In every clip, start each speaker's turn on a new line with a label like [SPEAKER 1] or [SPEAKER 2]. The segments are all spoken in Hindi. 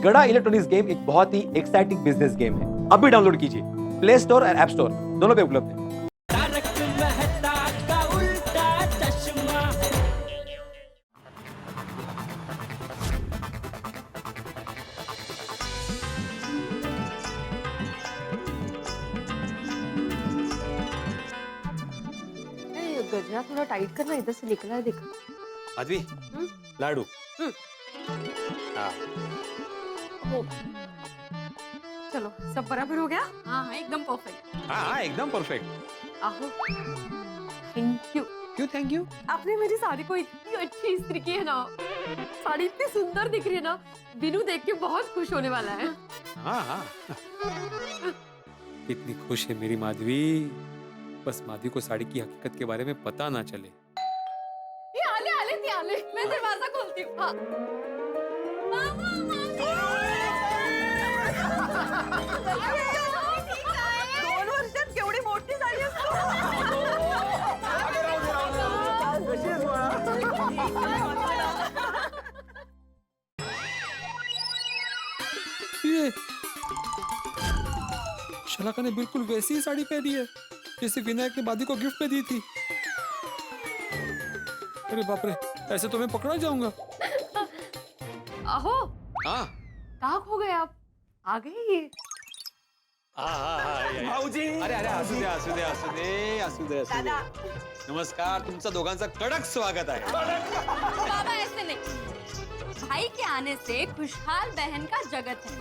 [SPEAKER 1] गड़ा इलेक्ट्रॉनिक्स गेम एक बहुत ही एक्साइटिंग बिजनेस गेम है। अभी डाउनलोड कीजिए, प्ले स्टोर और ऐप स्टोर दोनों पे उपलब्ध है।
[SPEAKER 2] गजरा थोड़ा टाइट करना, इधर से निकला है देखो।
[SPEAKER 3] माधवी, लाडू। हाँ।
[SPEAKER 2] ओ, चलो सब बराबर हो गया। हाँ हाँ एकदम परफेक्ट।
[SPEAKER 3] हाँ एकदम परफेक्ट।
[SPEAKER 2] आहो, थैंक यू।
[SPEAKER 3] क्यों थैंक यू?
[SPEAKER 2] आपने मेरी साड़ी को इतनी अच्छी इस्त्री की है ना, साड़ी इतनी सुंदर दिख रही है ना, बिनू देख के बहुत खुश होने वाला है।
[SPEAKER 3] हाँ हाँ। कितनी खुश है मेरी माधवी। बस माधवी को साड़ी की हकीकत के बारे में पता ना चले।
[SPEAKER 2] ये आले, मैं दरवाजा खोलती हूँ। हाँ। मामा, दोन वर्षात केवढी मोठी झाली
[SPEAKER 3] ये शलाका ने बिल्कुल वैसी ही साड़ी पहनी है जैसे विनायक ने बादी को गिफ्ट में दी थी। अरे बाप रे, ऐसे तो मैं पकड़ा जाऊंगा।
[SPEAKER 2] आहो,
[SPEAKER 3] हाँ
[SPEAKER 2] कहाँ खो गए आप? आ गए ये।
[SPEAKER 3] भाऊजी। अरे असू दे। नमस्कार, तुमचा दोघांचा कडक स्वागत आहे।
[SPEAKER 4] बाबा ऐसे नहीं, भाई के आने से खुशहाल बहन का जगत है।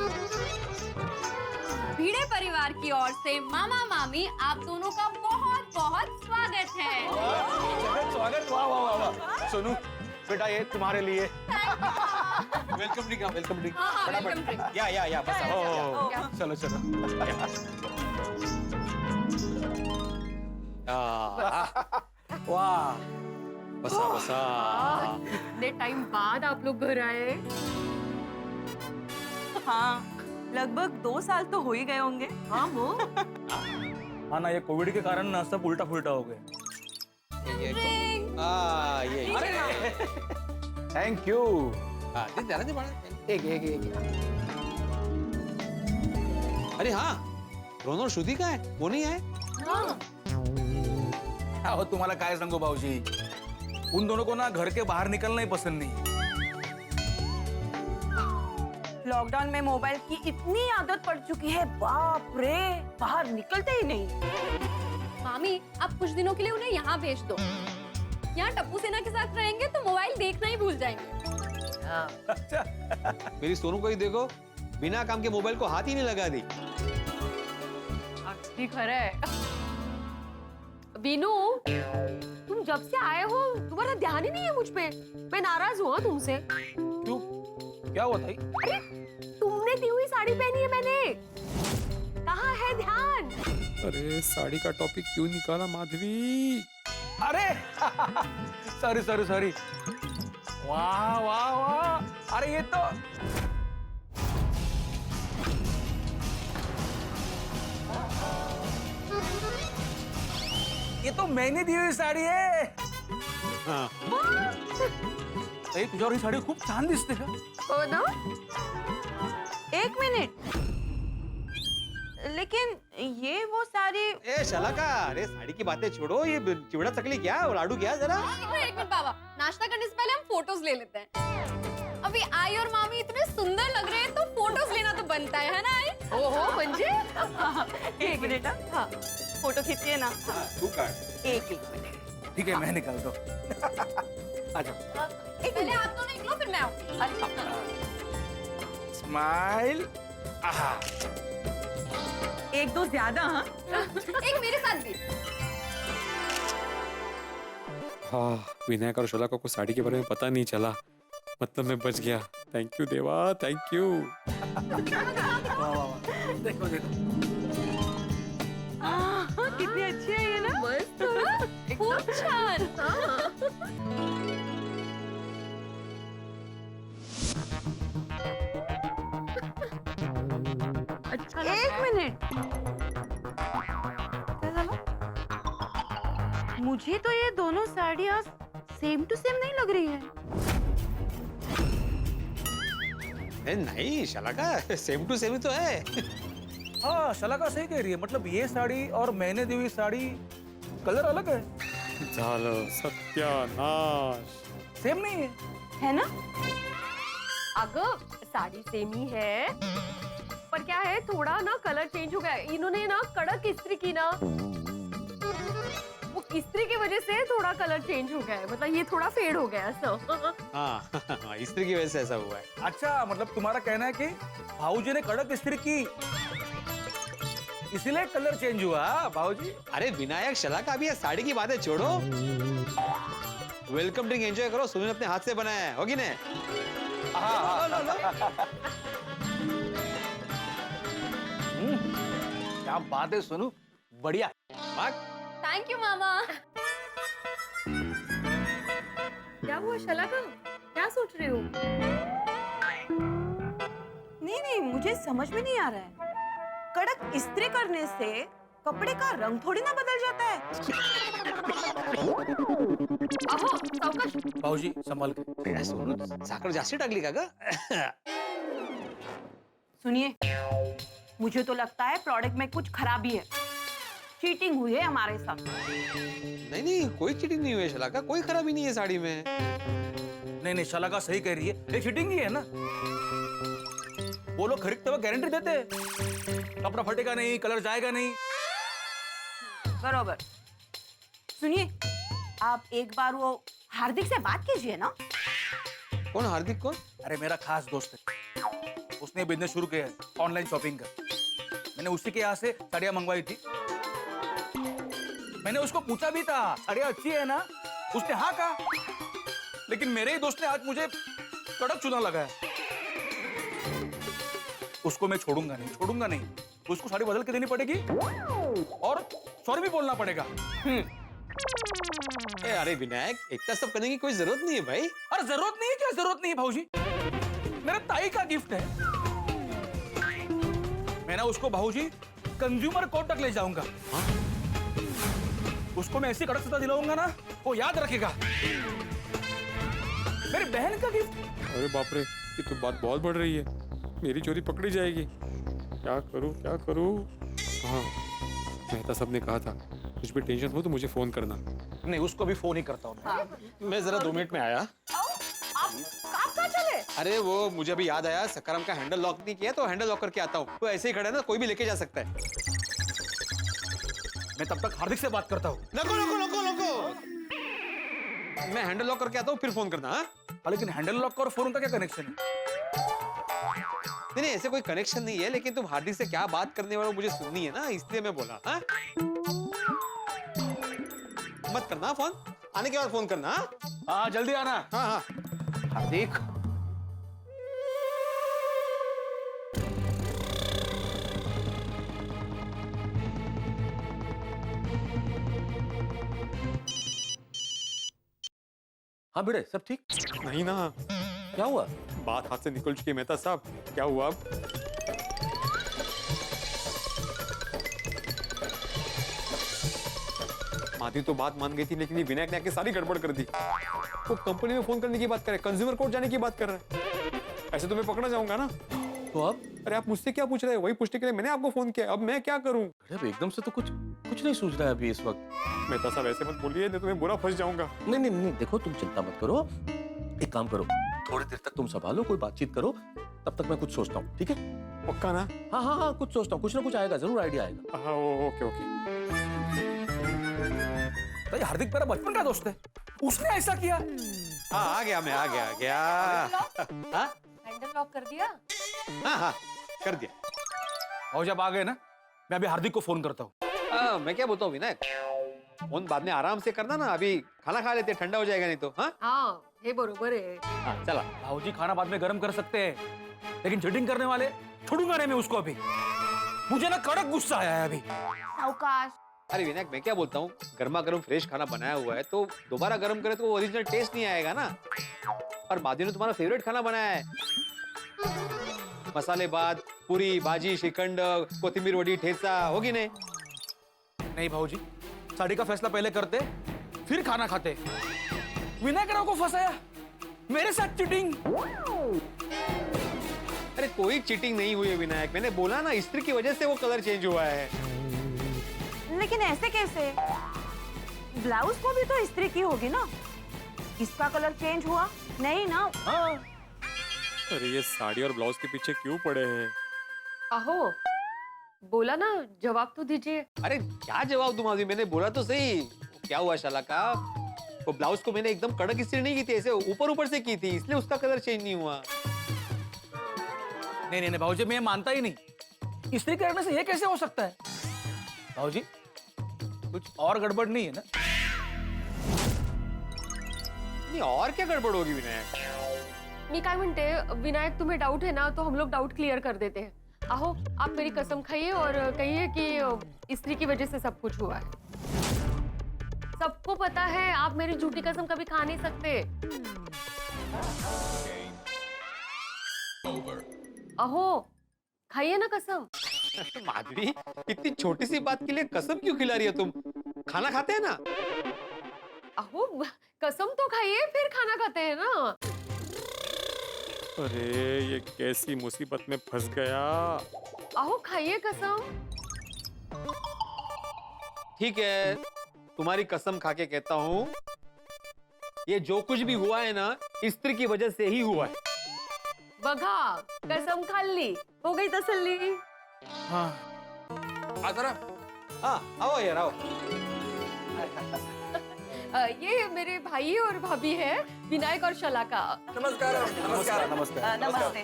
[SPEAKER 4] भिड़े परिवार की ओर से मामा मामी आप दोनों का बहुत बहुत स्वागत है।
[SPEAKER 5] स्वागत, वाह वाह वाह। सोनू बेटा, ये तुम्हारे लिए।
[SPEAKER 3] Welcome drink, welcome drink.
[SPEAKER 4] हाँ, welcome drink।
[SPEAKER 3] या बस आओ।
[SPEAKER 5] चलो चलो। वाह,
[SPEAKER 3] बसा।
[SPEAKER 2] इतने टाइम बाद आप लोग घर आए।
[SPEAKER 6] हाँ, लगभग 2 साल तो हो ही गए होंगे।
[SPEAKER 2] हाँ वो।
[SPEAKER 5] हाँ ना, ये कोविड के कारण ना सब उल्टा फुल्टा हो गए।
[SPEAKER 3] ये
[SPEAKER 5] थैंक यू।
[SPEAKER 3] एक। अरे हाँ, रोनो और श्रुति का है, वो नहीं है?
[SPEAKER 5] अहो तुम्हाला काय सांगू भाऊजी, उन दोनों को ना घर के बाहर निकलना ही पसंद नहीं।
[SPEAKER 6] लॉकडाउन में मोबाइल की इतनी आदत पड़ चुकी है, बाप रे, बाहर निकलते ही नहीं।
[SPEAKER 4] मामी, आप कुछ दिनों के लिए उन्हें यहाँ भेज दो। यहाँ टप्पू सेना के साथ रहेंगे तो मोबाइल देखना ही भूल जाएंगे।
[SPEAKER 3] मेरी सोनू को ही देखो, बिना काम के मोबाइल को हाथ ही नहीं लगा दी।
[SPEAKER 2] ठीक है। बीनू, तुम जब से आए हो तुम्हारा ध्यान ही नहीं है मुझ पे। मैं नाराज हुआ तुमसे।
[SPEAKER 5] क्यों, क्या हुआ था?
[SPEAKER 2] अरे तुमने दी हुई साड़ी पहनी है मैंने, कहाँ है ध्यान?
[SPEAKER 3] अरे साड़ी का टॉपिक क्यों निकाला माधवी?
[SPEAKER 5] अरे सॉरी। वाह। अरे ये तो मैंने दी हुई साड़ी है।
[SPEAKER 3] हाँ।
[SPEAKER 5] तुझ्यावर ही साड़ी खूप छान दिसते का?
[SPEAKER 2] हो ना?
[SPEAKER 6] 1 मिनट, लेकिन ये वो साड़ी।
[SPEAKER 3] ए शलाका, अरे साड़ी की बातें छोड़ो, ये चिवड़ा चकली क्या और लाडू क्या जरा?
[SPEAKER 4] एक मिनट बाबा, नाश्ता करने से पहले हम फोटोज ले लेते हैं। अभी आई और मामी इतने सुंदर लग रहे हैं तो फोटोज लेना तो बनता है ना आई?
[SPEAKER 2] ओहो म्हणजे
[SPEAKER 6] 1 मिनट। हाँ, फोटो खींचिए ना।
[SPEAKER 3] तू काढ।
[SPEAKER 6] एक मिनट।
[SPEAKER 5] ठीक है, मैं निकालता हूँ। आ जाओ।
[SPEAKER 4] पहले आप दोनों निकलो फिर मैं आऊँ।
[SPEAKER 5] स्माइल। आहा।
[SPEAKER 6] 1-2 ज्यादा। हाँ,
[SPEAKER 4] एक मेरे साथ भी।
[SPEAKER 3] हाँ, विनायक और शलाका को साड़ी के बारे में पता नहीं चला, मतलब मैं बच गया। थैंक यू देवा, थैंक यू।
[SPEAKER 5] वाह। देखो।
[SPEAKER 6] कितनी अच्छी है ये ना।
[SPEAKER 2] मस्त,
[SPEAKER 4] खूप छान।
[SPEAKER 2] अच्छा
[SPEAKER 6] 1 मिनट। क्या झालं? मुझे तो ये दोनों साड़ियाँ सेम टू सेम नहीं लग रही है।
[SPEAKER 3] नहीं शलाका, सेम टू सेम ही तो है।
[SPEAKER 5] हाँ शलाका सही कह रही है, मतलब ये साड़ी और मैंने दी हुई साड़ी कलर अलग है,
[SPEAKER 3] झालं सत्यानाश।
[SPEAKER 5] सेम नहीं है।
[SPEAKER 6] है ना?
[SPEAKER 2] अगं साड़ी सेम ही है, पर क्या है थोड़ा ना कलर चेंज हो गया है। इन्होंने ना कड़क इस्त्री की ना, वो इस्त्री की वजह से थोड़ा कलर चेंज हो गया है, मतलब ये थोड़ा फेड हो गया है ऐसा।
[SPEAKER 3] हाँ इस्त्री की वजह से ऐसा हुआ है।
[SPEAKER 5] अच्छा मतलब तुम्हारा कहना है कि भाऊजी ने कड़क इस्त्री की इसीलिए कलर चेंज हुआ भाऊजी।
[SPEAKER 3] अरे विनायक शलाका, अभी ये साड़ी की बातें छोड़ो, वेलकम ड्रिंक एंजॉय करो। सुनील अपने हाथ से बनाया है, होगी ने?
[SPEAKER 5] क्या बात है सोनू, बढ़िया।
[SPEAKER 4] थैंक यू मामा।
[SPEAKER 2] क्या हुआ शलाका, क्या सोच रहे हो?
[SPEAKER 6] नहीं, मुझे समझ में नहीं आ रहा है। कड़क इस्त्री करने से कपड़े का रंग थोड़ी ना बदल जाता है।
[SPEAKER 2] अहो सावकाश।
[SPEAKER 5] भाऊजी संभाल के।
[SPEAKER 3] सोनू साखर जास्ती टाकली का ग?
[SPEAKER 6] सुनिए, मुझे तो लगता है प्रोडक्ट में कुछ खराबी है, चीटिंग हुई है हमारे साथ।
[SPEAKER 3] नहीं कोई चीटिंग नहीं हुई है शलाका, कोई खराबी नहीं है साड़ी में।
[SPEAKER 5] नहीं शलाका सही कह रही है, ये चीटिंग ही है ना। वो लोग खरीदते वक्त गारंटी देते हैं, कपड़ा फटेगा नहीं, कलर जाएगा नहीं।
[SPEAKER 6] बरोबर। सुनिए, आप एक बार वो हार्दिक से बात कीजिए ना।
[SPEAKER 3] कौन हार्दिक कौन?
[SPEAKER 5] अरे मेरा खास दोस्त है, उसने बिजनेस शुरू किया है ऑनलाइन शॉपिंग का। मैंने उसी के यहाँ से साड़ियाँ मंगवाई थी। मैंने उसको पूछा भी था साड़ियाँ अच्छी है ना, उसने हाँ कहा। लेकिन मेरे ही दोस्त ने आज मुझे कड़क चूना लगाया। उसको मैं छोड़ूंगा नहीं। उसको साड़ी बदल के देनी पड़ेगी और सॉरी भी बोलना पड़ेगा।
[SPEAKER 3] अरे विनायक, इतना सब करने की कोई जरूरत नहीं है भाई।
[SPEAKER 5] अरे जरूरत नहीं है, क्या जरूरत नहीं है भाऊजी? मेरा ताई का गिफ्ट है। मैं ना उसको भाऊजी कंज्यूमर कोर्ट तक ले जाऊंगा। उसको मैं ऐसी कड़क सजा दिलाऊंगा ना, वो याद रखेगा। मेरी बहन का गिफ्ट।
[SPEAKER 3] अरे बाप रे, ये तो बात बहुत बढ़ रही है। मेरी चोरी पकड़ी जाएगी। क्या करूं? हाँ, मेहता साहब ने कहा था कुछ भी टेंशन हो तो मुझे फोन करना।
[SPEAKER 5] नहीं, उसको भी फोन ही करता हूँ
[SPEAKER 3] मैं जरा 2 मिनट में आया।
[SPEAKER 6] आप कहाँ चले?
[SPEAKER 3] अरे वो मुझे अभी याद आया, सकाराम का हैंडल लॉक नहीं किया तो हैंडल लॉक करके आता हूँ। तो ऐसे ही खड़ा है ना, कोई भी लेके जा सकता है।
[SPEAKER 5] मैं तब तक हार्दिक से बात करता हूँ।
[SPEAKER 3] नको। मैं हैंडल लॉक करके आता हूँ, फिर फोन करना। हाँ?
[SPEAKER 5] लेकिन हैंडल लॉक और फोन का क्या कनेक्शन है?
[SPEAKER 3] नहीं ऐसे कोई कनेक्शन नहीं है, लेकिन तुम हार्दिक से क्या बात करने वाले हो मुझे सुननी है ना, इसलिए मैं बोला। हाँ? मत करना फोन, आने के बाद फोन करना।
[SPEAKER 5] हाँ जल्दी आना।
[SPEAKER 3] हाँ।
[SPEAKER 5] हार्दिक, हाँ बेटे सब ठीक?
[SPEAKER 3] नहीं ना,
[SPEAKER 5] क्या हुआ?
[SPEAKER 3] बात हाथ से निकल चुकी है मेहता साहब। क्या हुआ अब? माधी तो बात मान गई थी, लेकिन ये विनायक ने आके सारी गड़बड़ कर दी। वो कंपनी में फोन करने की बात करे, कंज्यूमर कोर्ट जाने की बात कर रहा है। ऐसे तो मैं पकड़ा जाऊंगा ना।
[SPEAKER 5] तो अब?
[SPEAKER 3] अरे आप मुझसे क्या पूछ रहे हैं? वही पूछने के लिए मैंने आपको फोन किया। अब मैं क्या करूं?
[SPEAKER 7] अरे एकदम से तो कुछ नहीं सूझ रहा है अभी इस वक्त।
[SPEAKER 3] मेहता साहब ऐसे मत बोलिए, नहीं तो मैं बुरा फंस जाऊंगा।
[SPEAKER 7] नहीं देखो, तुम चिंता मत करो। एक काम करो, थोड़ी देर तक तुम संभालो, कोई बातचीत करो, तब तक मैं कुछ सोचता हूँ। ठीक है?
[SPEAKER 3] पक्का ना?
[SPEAKER 7] हाँ, कुछ सोचता हूँ, कुछ ना कुछ आएगा, जरूर आइडिया आएगा।
[SPEAKER 3] हाँ ओके।
[SPEAKER 5] भाई हार्दिक मेरा बचपन का दोस्त है, उसने ऐसा किया।
[SPEAKER 3] हाँ आ गया।
[SPEAKER 2] हैंडल लॉक कर दिया?
[SPEAKER 3] हाँ कर दिया।
[SPEAKER 5] और जब आ गए ना, मैं अभी हार्दिक को फोन करता हूँ।
[SPEAKER 3] मैं क्या बोलता हूँ विनायक, फोन बाद में आराम से करना ना, अभी खाना खा लेते, ठंडा हो जाएगा नहीं तो। हाँ
[SPEAKER 2] ये बरोबर है।
[SPEAKER 3] हाँ चला।
[SPEAKER 5] भाऊजी खाना बाद में गर्म कर सकते हैं, लेकिन चीटिंग करने वाले छोड़ूंगा नहीं मैं उसको। अभी मुझे ना कड़क गुस्सा आया है अभी।
[SPEAKER 6] अवकाश।
[SPEAKER 3] अरे विनायक मैं क्या बोलता हूँ, गर्मा गर्म फ्रेश खाना बनाया हुआ है तो दोबारा गर्म करे तो ओरिजिनल टेस्ट नहीं आएगा ना। और माधी ने तुम्हारा फेवरेट खाना बनाया है, मसाले भात, पूरी भाजी, श्रीखंड, कोथिंबीर वड़ी, ठेचा, होगी नहीं?
[SPEAKER 5] नहीं भाऊजी, साड़ी का फैसला पहले करते, फिर खाना खाते। विनायक राव को फंसाया, मेरे साथ चीटिंग।
[SPEAKER 1] अरे कोई चीटिंग नहीं हुई है विनायक, मैंने बोला ना इस्त्री की वजह से वो कलर चेंज हुआ है।
[SPEAKER 6] लेकिन ऐसे कैसे? ब्लाउज को भी तो इस्त्री की होगी ना, इसका कलर चेंज हुआ नहीं ना?
[SPEAKER 5] हाँ
[SPEAKER 3] अरे ये साड़ी और ब्लाउज के पीछे क्यों पड़े हैं?
[SPEAKER 2] अहो, बोला ना जवाब तो दीजिए।
[SPEAKER 1] अरे क्या जवाब दूं माधवी, मैंने बोला तो सही। क्या हुआ शाला का, वो ब्लाउज को मैंने एकदम कड़क इस्त्री नहीं की थी, ऐसे ऊपर ऊपर से की थी, इसलिए उसका कलर चेंज नहीं हुआ।
[SPEAKER 5] नहीं नहीं नहीं भाऊजी, मैं मानता ही नहीं, इस्त्री करने से ये कैसे हो सकता है? भाऊजी कुछ और गड़बड़ नहीं है ना?
[SPEAKER 1] नहीं और क्या गड़बड़ होगी विनायक?
[SPEAKER 2] मी काय म्हणते, विनायक तुम्हें डाउट है ना, तो हम लोग डाउट क्लियर कर देते हैं। आहो, आप मेरी कसम खाइए और कहिए कि इस्त्री की वजह से सब कुछ हुआ है। सबको पता है, आप मेरी झूठी कसम कभी खा नहीं सकते। अहो, खाइए ना कसम।
[SPEAKER 1] माधवी, इतनी छोटी सी बात के लिए कसम क्यों खिला रही है तुम? खाना खाते हैं ना?
[SPEAKER 2] अहो, कसम तो खाइए फिर खाना खाते हैं ना।
[SPEAKER 3] अरे ये कैसी मुसीबत में फंस गया।
[SPEAKER 2] अहो, खाइए कसम।
[SPEAKER 1] ठीक है, तुम्हारी कसम खा के कहता हूँ, ये जो कुछ भी हुआ है ना, इस्त्री की वजह से ही हुआ है।
[SPEAKER 2] बघा, कसम खाल्ली, हो गई तसल्ली।
[SPEAKER 5] हाँ
[SPEAKER 1] हाँ आओ यार आओ।
[SPEAKER 2] ये मेरे भाई और भाभी है, विनायक और शलाका।
[SPEAKER 5] नमस्कार नमस्कार नमस्कार
[SPEAKER 6] नमस्ते।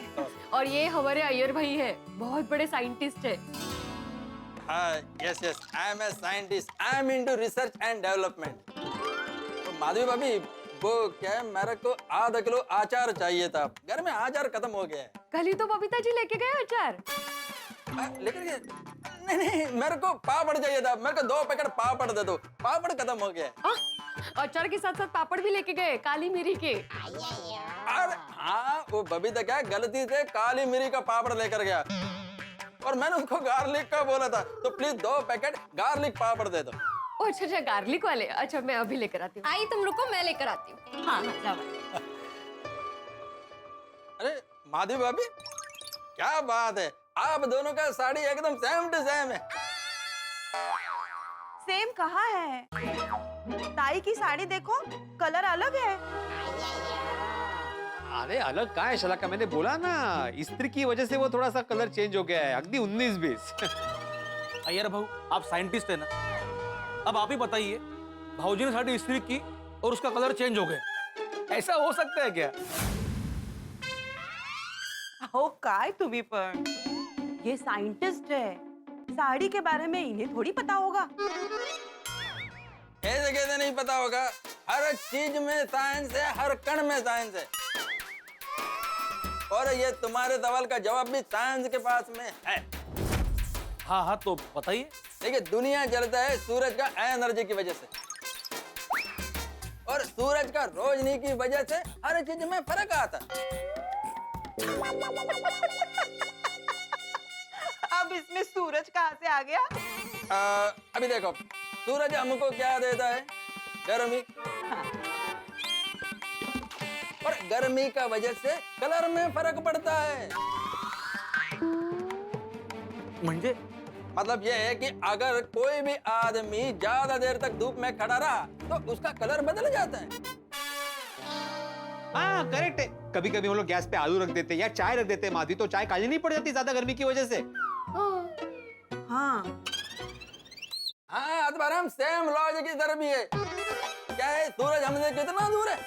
[SPEAKER 2] और ये हमारे अय्यर भाई है, बहुत बड़े साइंटिस्ट है।
[SPEAKER 8] yes, I am a scientist. I am into research and development. तो माधवी भाभी, वो क्या है, मेरे को आधा किलो अचार चाहिए था, घर में अचार खत्म हो गया है।
[SPEAKER 2] कल ही तो बबीता जी लेके गए अचार।
[SPEAKER 8] लेकिन नहीं नहीं, मेरे को पापड़ चाहिए था, मेरे को 2 पैकेट पापड़ दे दो, पापड़ खत्म हो गया है।
[SPEAKER 2] अचार के साथ साथ पापड़ भी लेके गए, काली मिरी के।
[SPEAKER 8] अरे हाँ, वो बबीता क्या गलती से काली मिरी का पापड़ लेकर गया, और मैंने उसको गार्लिक का बोला था, तो प्लीज 2 पैकेट गार्लिक पापड़ दे दो।
[SPEAKER 2] ओ अच्छा अच्छा, गार्लिक वाले। अच्छा, मैं अभी लेकर आती हूँ।
[SPEAKER 4] आई तुम रुको, मैं लेकर आती हूँ। हाँ हाँ जाओ।
[SPEAKER 8] अरे माधवी भाभी, क्या बात है, आप दोनों का साड़ी एकदम सेम टू सेम है।
[SPEAKER 6] सेम कहाँ है? ताई की साड़ी देखो, कलर अलग है।
[SPEAKER 1] अरे अलग कहाँ है शाला का, मैंने बोला ना इस्त्री की वजह से वो थोड़ा सा कलर चेंज हो गया है, अगदी 19-20।
[SPEAKER 5] अय्यर भाऊ, आप साइंटिस्ट है ना, अब आप ही बताइए, भाऊजी ने साड़ी इस्त्री की और उसका कलर चेंज हो गया, ऐसा हो सकता है क्या?
[SPEAKER 6] हो काय तुम्ही पण, ये साइंटिस्ट है, साड़ी के बारे में इन्हें थोड़ी पता होगा।
[SPEAKER 8] ऐसे कैसे नहीं पता होगा, हर चीज में साइंस है, हर कण में साइंस है, और ये तुम्हारे सवाल का जवाब भी साइंस के पास में है।
[SPEAKER 5] हाँ हाँ, तो बताइए।
[SPEAKER 8] देखिए, दुनिया जलता है सूरज का एनर्जी की वजह से, और सूरज का रोशनी की वजह से हर चीज में फर्क आता है।
[SPEAKER 6] अब इसमें सूरज कहाँ से आ गया?
[SPEAKER 8] अभी देखो, सूरज हमको क्या देता है? गर्मी। और गर्मी का वजह से कलर में फर्क पड़ता है।
[SPEAKER 5] म्हणजे
[SPEAKER 8] मतलब ये है कि अगर कोई भी आदमी ज्यादा देर तक धूप में खड़ा रहा तो उसका कलर बदल जाता है।
[SPEAKER 1] हाँ करेक्ट है, कभी कभी हम लोग गैस पे आलू रख देते हैं या चाय रख देते हैं माधवी, तो चाय काली नहीं पड़ जाती ज्यादा गर्मी की वजह से।
[SPEAKER 6] हाँ
[SPEAKER 8] हाँ आत्माराम, सेम लॉजिक इधर भी है। क्या है, सूरज हमसे कितना दूर है,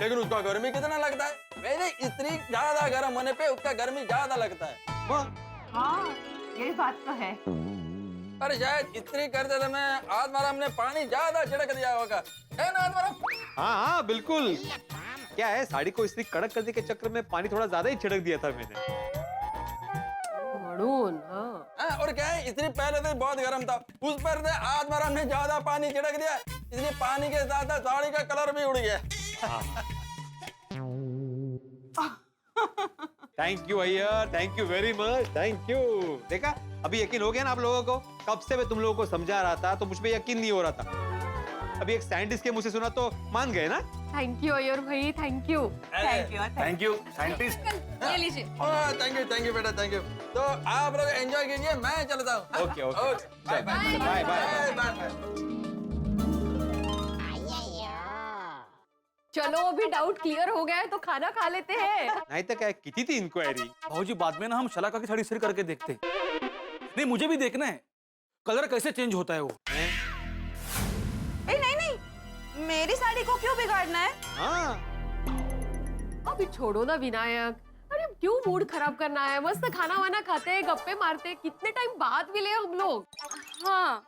[SPEAKER 8] लेकिन उसका गर्मी कितना लगता है। वैसे इस्त्री ज्यादा गर्म होने पे उसका गर्मी ज्यादा लगता है।
[SPEAKER 6] हाँ, ये बात तो है।
[SPEAKER 8] पर शायद इस्त्री करते समय आत्माराम ने पानी ज्यादा छिड़क दिया होगा, है ना आत्माराम?
[SPEAKER 1] हाँ हाँ बिल्कुल। क्या है, साड़ी को इस्त्री कड़क करने के चक्कर में पानी थोड़ा ज्यादा ही छिड़क दिया था मैंने।
[SPEAKER 8] हाँ, और क्या है, इस्त्री पहले से बहुत गर्म था, उस पर से आत्माराम ने ज्यादा पानी छिड़क दिया, इसलिए पानी के साथ साथ साड़ी का कलर भी उड़ गया।
[SPEAKER 1] Thank you Iyer, thank you very much, thank you. देखा, अभी यकीन हो गया ना आप लोगों को? कब से मैं तुम लोगों को समझा रहा था तो मुझ पे यकीन नहीं हो रहा था। अभी एक साइंटिस्ट के मुंह से सुना तो मान गए ना?
[SPEAKER 2] थैंक यू अय्यर भाई, thank you.
[SPEAKER 5] Thank you scientist.
[SPEAKER 4] ये लीजिए।
[SPEAKER 8] थैंक यू बेटा, थैंक यू। तो आप लोग एंजॉय कीजिए, मैं चलता हूँ।
[SPEAKER 1] Okay, okay.
[SPEAKER 8] Bye bye
[SPEAKER 1] bye, bye.
[SPEAKER 8] Bye.
[SPEAKER 2] चलो अभी डाउट क्लियर हो गया है तो खाना खा लेते हैं।
[SPEAKER 1] नाही तर काय, किती ती इन्क्वायरी?
[SPEAKER 5] भाजी बाद में ना हम शलाका की साड़ी इस्त्री करके देखते। नहीं मुझे भी देखना है कलर कैसे चेंज होता है वो।
[SPEAKER 6] नहीं, मेरी साड़ी को क्यों बिगाड़ना है?
[SPEAKER 1] हाँ,
[SPEAKER 2] अभी छोड़ो ना विनायक, अरे क्यों मूड खराब करना है? मस्त खाना वाना खाते हैं, गप्पे मारते हैं, कितने टाइम बाद मिले हम लोग।
[SPEAKER 4] हाँ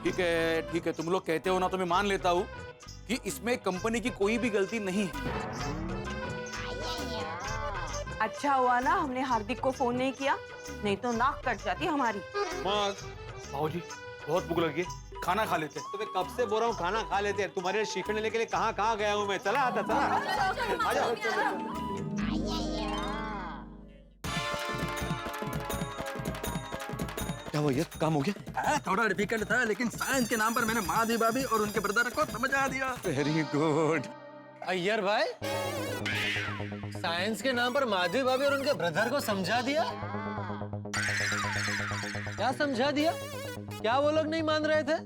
[SPEAKER 5] ठीक है, तुम लोग कहते हो ना तो मैं मान लेता हूँ कि इसमें कंपनी की कोई भी गलती नहीं है।
[SPEAKER 6] अच्छा हुआ ना हमने हार्दिक को फोन नहीं किया, नहीं तो नाक कट जाती हमारी।
[SPEAKER 1] मग
[SPEAKER 5] भाजी बहुत भूख लगी है, खाना खा लेते हैं।
[SPEAKER 1] तो मैं कब से बोल रहा हूँ खाना खा लेते हैं। तुम्हारे श्रीखंड लेने के लिए कहाँ गया हूँ मैं? चला आता, चला आ जाओ।
[SPEAKER 7] क्या हुआ, ये काम हो गया?
[SPEAKER 8] हाँ, थोड़ा डिफिकल्ट था, लेकिन साइंस के नाम पर मैंने माधवी भाभी और उनके ब्रदर को समझा दिया।
[SPEAKER 7] Very good.
[SPEAKER 9] अय्यर भाई, साइंस के नाम पर माधवी भाभी और उनके ब्रदर को समझा दिया? क्या समझा दिया? क्या वो लोग नहीं मान रहे थे?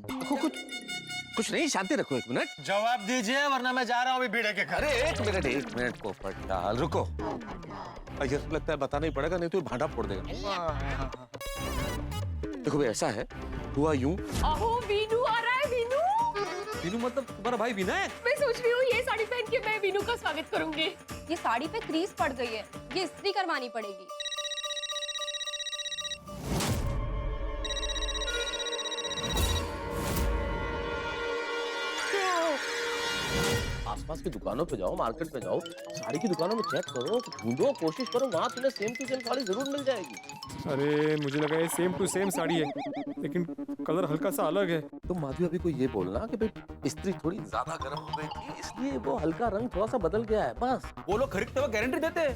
[SPEAKER 7] कुछ नहीं, शांति रखो, एक मिनट।
[SPEAKER 9] जवाब दीजिए वरना मैं जा रहा हूँ अभी भिड़े के घर।
[SPEAKER 7] अरे एक मिनट पोपटलाल, रुको। अय्यर लगता है बताना ही पड़ेगा, नहीं तो ये भांडा फोड़ देगा। देखो भाई, ऐसा है, हुआ यूं।
[SPEAKER 2] अहो वीनू आ रहा है, वीनू।
[SPEAKER 1] वीनू मतलब तुम्हारा भाई विनायक?
[SPEAKER 2] मैं सोच रही हूँ ये साड़ी पहन के मैं वीनू का स्वागत करूंगी।
[SPEAKER 4] ये साड़ी पे क्रीज पड़ गई है, ये इस्त्री करवानी पड़ेगी।
[SPEAKER 7] आसपास की दुकानों पे जाओ, मार्केट पे जाओ, साड़ी की दुकानों में चेक करो, ढूंढो, कोशिश करो, वहां तुम्हें सेम टू सेम साड़ी जरूर मिल जाएगी।
[SPEAKER 3] अरे मुझे लगा ये सेम टू सेम साड़ी है, लेकिन कलर हल्का सा अलग है।
[SPEAKER 7] तो माधवी अभी को ये बोलना कि भाई इस्त्री थोड़ी ज्यादा गर्म हो गई थी, इसलिए वो हल्का रंग थोड़ा सा बदल गया है, बस।
[SPEAKER 5] वो लोग खरीदते वक्त गारंटी देते हैं,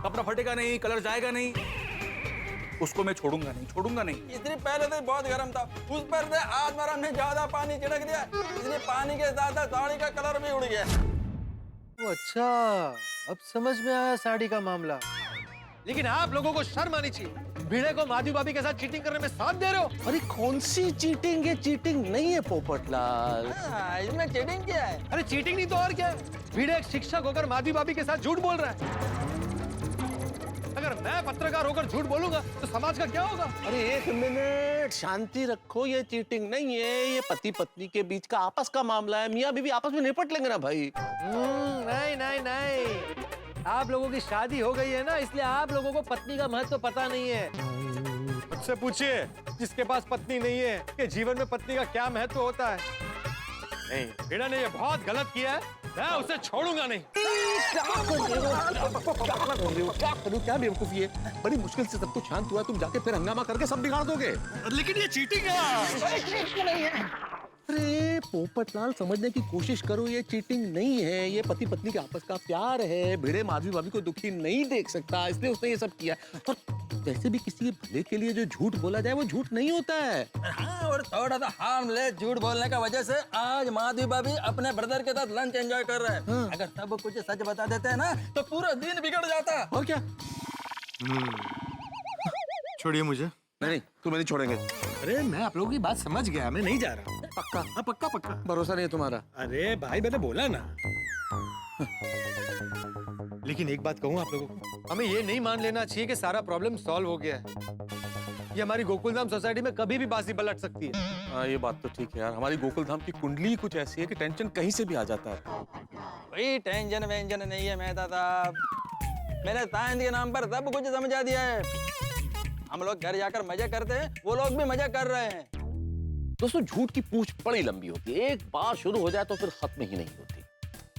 [SPEAKER 5] कपड़ा फटेगा नहीं, कलर जाएगा नहीं। उसको मैं छोड़ूंगा नहीं।
[SPEAKER 8] इतनी पहले से बहुत गर्म था, उस पर से आज बार हमने ज्यादा पानी छिड़क दिया, इसलिए पानी के साथ साथ साड़ी का कलर भी उड़ गया।
[SPEAKER 9] अच्छा, अब समझ में आया साड़ी का मामला। लेकिन आप लोगों को शर्म आनी चाहिए। भिड़े को माधवी भाभी के साथ चीटिंग करने में साथ दे रहे हो।
[SPEAKER 7] अरे कौन सी चीटिंग? ये चीटिंग नहीं है पोपटलाल।
[SPEAKER 8] इसमें चीटिंग किया है।
[SPEAKER 9] अरे चीटिंग नहीं तो और क्या है? भिड़े एक शिक्षक होकर माधवी भाभी के साथ झूठ बोल रहा है। अगर मैं पत्रकार होकर झूठ बोलूंगा तो समाज का क्या होगा?
[SPEAKER 7] अरे एक मिनट, शांति रखो, ये चीटिंग नहीं है, ये पति पत्नी के बीच का आपस का मामला है। मियाँ बीवी आपस में निपट लेंगे ना भाई।
[SPEAKER 9] नहीं, आप लोगों की शादी हो गई है ना, इसलिए आप लोगों को पत्नी का महत्व पता नहीं है। मुझसे पूछिए, जिसके पास पत्नी नहीं है, कि जीवन में पत्नी का क्या महत्व होता है। नहीं, भिड़ा ने ये बहुत गलत किया है, मैं उसे छोड़ूंगा नहीं।
[SPEAKER 7] क्या बेवकूफी है? बड़ी मुश्किल से सब कुछ शांत हुआ, तुम जाके फिर हंगामा करके सब बिगाड़ दोगे।
[SPEAKER 9] लेकिन ये चीटिंग है।
[SPEAKER 7] अरे पोपटलाल, समझने की कोशिश करो, ये चीटिंग नहीं है, ये पति पत्नी के आपस का प्यार है। भिड़े माधवी भाभी को दुखी नहीं देख सकता, इसलिए उसने ये सब किया। और वैसे भी किसी के भले के लिए जो झूठ बोला जाए वो झूठ नहीं होता है।
[SPEAKER 8] हाँ, और थोड़ा सा हार्मलेस झूठ बोलने का वजह से आज माधवी भाभी अपने ब्रदर के साथ लंच एंजॉय कर रहे हैं।
[SPEAKER 7] हाँ।
[SPEAKER 8] अगर सब कुछ सच बता देते हैं ना तो पूरा दिन बिगड़ जाता।
[SPEAKER 7] और क्या?
[SPEAKER 9] छोड़िए मुझे।
[SPEAKER 7] नहीं, तुम्हें नहीं छोड़ेंगे।
[SPEAKER 9] अरे मैं आप लोगों की बात समझ गया, मैं नहीं जा रहा।
[SPEAKER 7] पक्का?
[SPEAKER 9] हाँ, पक्का।
[SPEAKER 7] भरोसा नहीं है तुम्हारा?
[SPEAKER 9] अरे भाई, मैंने बोला ना। लेकिन एक बात कहूँ आप लोगों को, हमें ये नहीं मान लेना चाहिए कि सारा प्रॉब्लम सॉल्व हो गया है। ये हमारी गोकुलधाम सोसाइटी में कभी भी बाजी पलट सकती है।
[SPEAKER 7] हाँ, ये बात तो ठीक है यार, हमारी गोकुलधाम की कुंडली कुछ ऐसी है कि टेंशन कहीं से भी आ जाता है।
[SPEAKER 8] कोई टेंशन वेंशन नहीं है मेहता साहब, मैंने साइंस के नाम पर सब कुछ समझा दिया है। हम लोग घर जाकर मजे करते हैं, वो लोग भी मजे कर रहे हैं।
[SPEAKER 7] दोस्तों, झूठ की पूंछ बड़ी लंबी होती है, एक बार शुरू हो जाए तो फिर खत्म ही नहीं होती।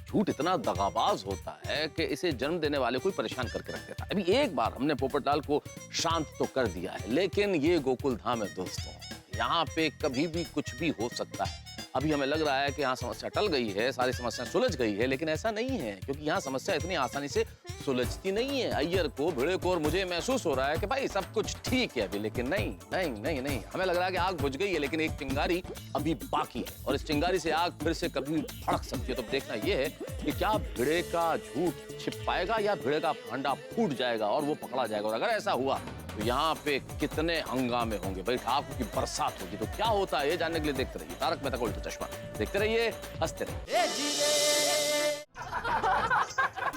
[SPEAKER 7] झूठ इतना दगाबाज होता है कि इसे जन्म देने वाले को परेशान करके रख देता है। अभी एक बार हमने पोपटलाल को शांत तो कर दिया है, लेकिन ये गोकुलधाम है दोस्तों, यहाँ पे कभी भी कुछ भी हो सकता है। अभी हमें लग रहा है कि यहाँ समस्या टल गई है, सारी समस्या सुलझ गई है, लेकिन ऐसा नहीं है, क्योंकि यहाँ समस्या इतनी आसानी से सुलझती नहीं है। अय्यर को, भिड़े को और मुझे महसूस हो रहा है कि भाई सब कुछ ठीक है अभी, लेकिन नहीं नहीं नहीं नहीं, हमें लग रहा है कि आग बुझ गई है, लेकिन एक चिंगारी अभी बाकी है और इस चिंगारी से आग फिर से कभी भड़क सकती है। तो देखना यह है कि क्या भिड़े का झूठ छिप पाएगा या भिड़े का भांडा फूट जाएगा और वो पकड़ा जाएगा। और अगर ऐसा हुआ तो यहाँ पे कितने हंगामे होंगे भाई, ठाकुर की बरसात होगी। तो क्या होता है ये जानने के लिए देखते रहिए तारक मेहता का उल्टा चश्मा। देखते रहिए, हंसते रहिए।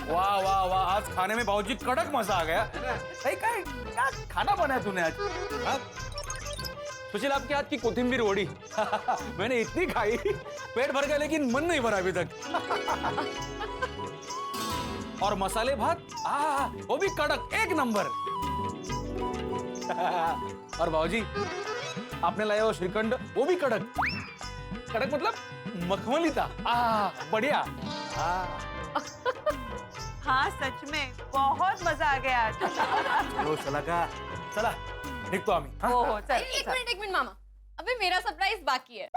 [SPEAKER 5] वाह वाह वाह, आज खाने में बाबूजी कड़क मजा आ गया। भाई क्या खाना बनाया तूने आज? सुशील, आपके हाथ की कोथिंबीर वड़ी मैंने इतनी खाई, पेट भर गया लेकिन मन नहीं भरा अभी तक। और मसाले भात, वो भी कड़क, एक नंबर। और बाबूजी, आपने लाया वो श्रीखंड, वो भी कड़क। कड़क मतलब मखमली था। बढ़िया।
[SPEAKER 6] हाँ सच में बहुत मजा आ गया आज।
[SPEAKER 5] चलो शलाका, चला निघतो आम्ही।
[SPEAKER 6] ओहो चल
[SPEAKER 4] एक मिनट मामा, अबे मेरा सरप्राइज बाकी है।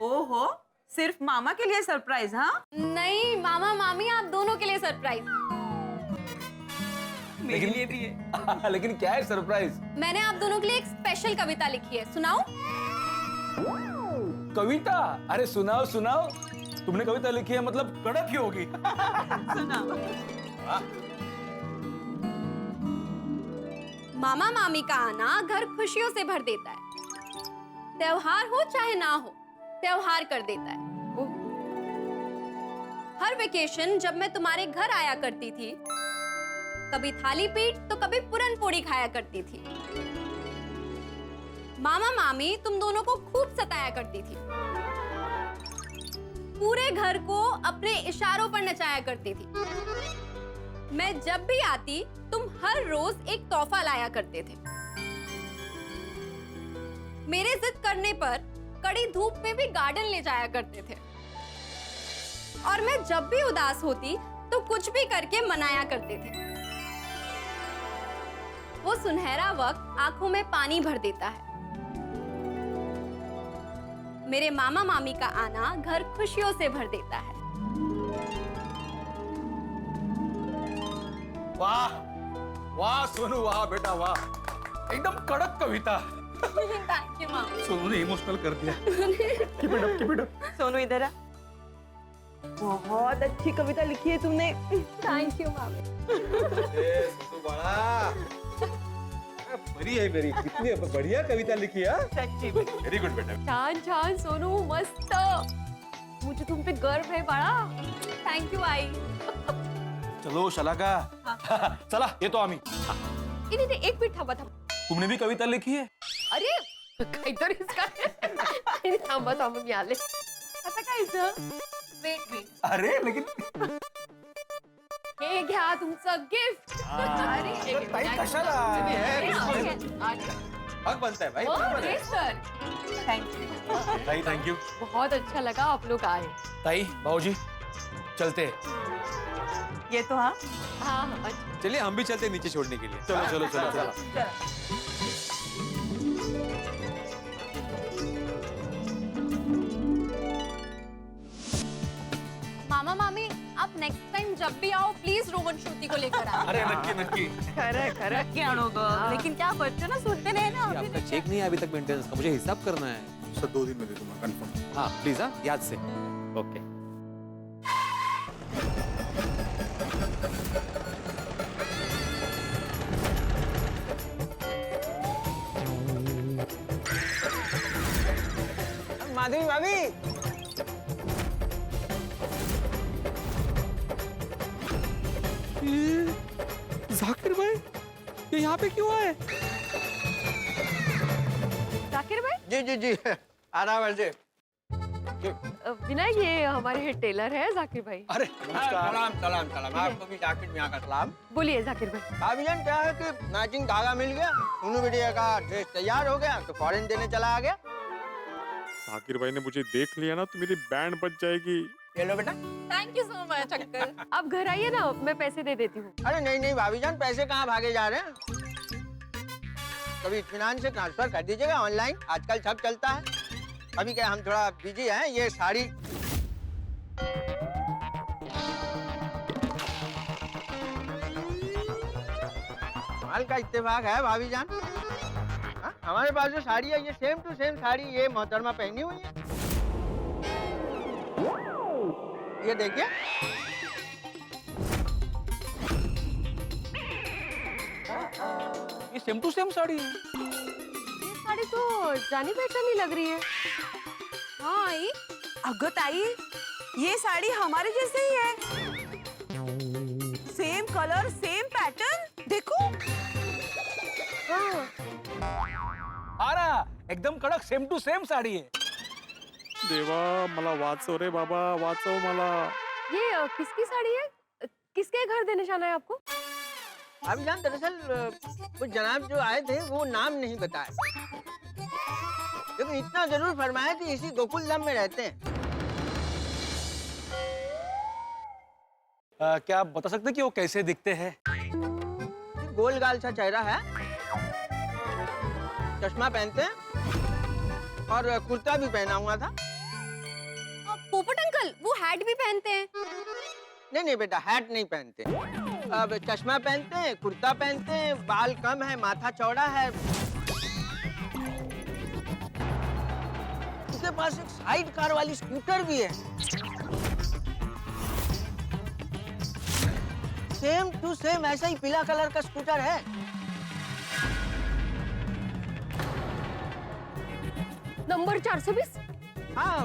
[SPEAKER 6] ओहो, सिर्फ मामा के लिए सरप्राइज? हाँ,
[SPEAKER 4] नहीं मामा मामी, आप दोनों के लिए सरप्राइज।
[SPEAKER 6] मेरे लिए भी है।
[SPEAKER 5] लेकिन क्या है सरप्राइज?
[SPEAKER 4] मैंने आप दोनों के लिए एक स्पेशल कविता लिखी है, सुनाऊं?
[SPEAKER 5] कविता? अरे सुनाओ सुनाओ। तुमने कविता लिखी है मतलब कड़क ही होगी।
[SPEAKER 4] मामा मामी का आना घर खुशियों से भर देता है। त्योहार हो चाहे ना हो, त्योहार कर देता है। हर वेकेशन जब मैं तुम्हारे घर आया करती थी, कभी थाली पीठ तो कभी पूरन पोड़ी खाया करती थी। मामा मामी तुम दोनों को खूब सताया करती थी। पूरे घर को अपने इशारों पर नचाया करती थी। मैं जब भी आती तुम हर रोज एक तोहफा लाया करते थे। मेरे जिद करने पर कड़ी धूप में भी गार्डन ले जाया करते थे। और मैं जब भी उदास होती तो कुछ भी करके मनाया करते थे। वो सुनहरा वक्त आंखों में पानी भर देता है। मेरे मामा मामी का आना घर खुशियों से भर देता है।
[SPEAKER 5] वाह वाह सोनू, वाह बेटा वाह, एकदम कड़क कविता।
[SPEAKER 4] थैंक यू मामा।
[SPEAKER 5] सोनू ने इमोशनल कर दिया। Keep it up, keep it up।
[SPEAKER 6] Sonu इधर आ। बहुत अच्छी कविता लिखी है तुमने।
[SPEAKER 4] थैंक यू मामी।
[SPEAKER 9] बड़ी है मेरी, कितनी बढ़िया कविता लिखी है।
[SPEAKER 6] सच्ची में
[SPEAKER 5] वेरी गुड बेटा।
[SPEAKER 2] छान छान सोनू, मस्त। मुझे तुम पे गर्व है बड़ा।
[SPEAKER 4] थैंक यू आई।
[SPEAKER 5] चलो शलाका, चला येतो आम्ही।
[SPEAKER 2] इन्हें एक मिनिट थांबा थांबा।
[SPEAKER 5] तुमने भी कविता लिखी है?
[SPEAKER 2] अरे काहीतरी थांबा थांबा, मी आले। आता कायचं? वेट।
[SPEAKER 5] अरे लेकिन
[SPEAKER 2] हे घ्या तुमचं गिफ्ट। अरे हे घ्या.
[SPEAKER 5] ताई कशाला?
[SPEAKER 9] हक बनता है भाई।
[SPEAKER 2] ओ, yes, sir.
[SPEAKER 6] Thank you.
[SPEAKER 5] ताई थैंक यू।
[SPEAKER 2] बहुत अच्छा लगा आप लोग आए।
[SPEAKER 5] ताई बाबूजी चलते हैं।
[SPEAKER 6] ये तो हाँ।
[SPEAKER 2] हाँ हाँ, अच्छा।
[SPEAKER 1] चलिए हम भी चलते हैं नीचे छोड़ने के लिए।
[SPEAKER 5] चलो चलो चलो चलो।
[SPEAKER 4] मामा मामी, आप नेक्स्ट टाइम जब भी आओ प्लीज रोहन श्रुति को लेकर आओ।
[SPEAKER 5] अरे नक्की नक्की।
[SPEAKER 6] खरं क्या लेकिन क्या बच्चों ना सुनते रहे ना।
[SPEAKER 1] ये आपका चेक नहीं है अभी तक मेंटेनेंस का, मुझे हिसाब करना है।
[SPEAKER 5] सर 2 दिन में दे दूंगा कंफर्म।
[SPEAKER 1] हाँ प्लीज, हाँ याद से। ओके।
[SPEAKER 9] माधवी भाभी,
[SPEAKER 1] जाकिर भाई, ये यहाँ पे क्यों आए?
[SPEAKER 2] जाकिर भाई?
[SPEAKER 9] जी जी जी, आराम से।
[SPEAKER 2] विनायक, ये हमारे हेड टेलर है जाकिर भाई।
[SPEAKER 5] अरे
[SPEAKER 9] सलाम सलाम सलाम, आपको भी जाकिर मियां का सलाम।
[SPEAKER 2] बोलिए जाकिर भाई।
[SPEAKER 9] भाभी जान, क्या है कि मैचिंग धागा मिल गया, सोनू बिटिया का ड्रेस तैयार हो गया तो फॉरेन देने चला आ गया।
[SPEAKER 3] जाकिर भाई ने मुझे देख लिया ना तो मेरी बैंड बच जाएगी।
[SPEAKER 9] ये लो बेटा।
[SPEAKER 4] Thank you so much uncle.
[SPEAKER 2] आप घर आइए ना, मैं पैसे दे देती हूँ।
[SPEAKER 9] अरे नहीं नहीं भाभी जान, पैसे कहाँ भागे जा रहे हैं। कभी इत्मीनान से ट्रांसफर कर दीजिएगा ऑनलाइन, आजकल सब चलता है। अभी क्या हम थोड़ा बिजी हैं, ये साड़ी
[SPEAKER 10] कमाल का इत्तेफाक है भाभी जान। हाँ, हमारे पास जो साड़ी है ये सेम टू सेम साड़ी ये मोहतरमा पहनी हुई है। ये देखिए।
[SPEAKER 5] ये सेम टू सेम साड़ी है।
[SPEAKER 2] ये साड़ी तो जानी पहचानी लग रही है।
[SPEAKER 4] हाँ आई
[SPEAKER 6] अगो ताई, ये साड़ी हमारे जैसे ही है। सेम कलर, सेम पैटर्न, देखो।
[SPEAKER 2] हाँ,
[SPEAKER 5] आरा एकदम कड़क सेम टू सेम साड़ी है।
[SPEAKER 3] देवा मला वाचव रे बाबा, वाचव मला.
[SPEAKER 2] ये किसकी साड़ी है? किसके घर देने जाना है आपको?
[SPEAKER 10] भाभी जान दरअसल वो जनाब जो आए थे वो नाम नहीं बताए, लेकिन इतना जरूर फरमाया कि इसी गोकुलधाम में रहते हैं।
[SPEAKER 5] क्या आप बता सकते हैं कि वो कैसे दिखते हैं?
[SPEAKER 10] गोल गाल सा चेहरा है, चश्मा पहनते हैं और कुर्ता भी पहना हुआ था।
[SPEAKER 4] पोपट अंकल वो हैट भी पहनते हैं।
[SPEAKER 10] नहीं नहीं बेटा, हैट नहीं पहनते। अब चश्मा पहनते हैं, कुर्ता पहनते हैं, बाल कम है, माथा चौड़ा है। उसके पास एक साइड कार वाली स्कूटर भी है। सेम टू सेम ऐसा ही पीला कलर का स्कूटर है।
[SPEAKER 2] नंबर 420?
[SPEAKER 10] हाँ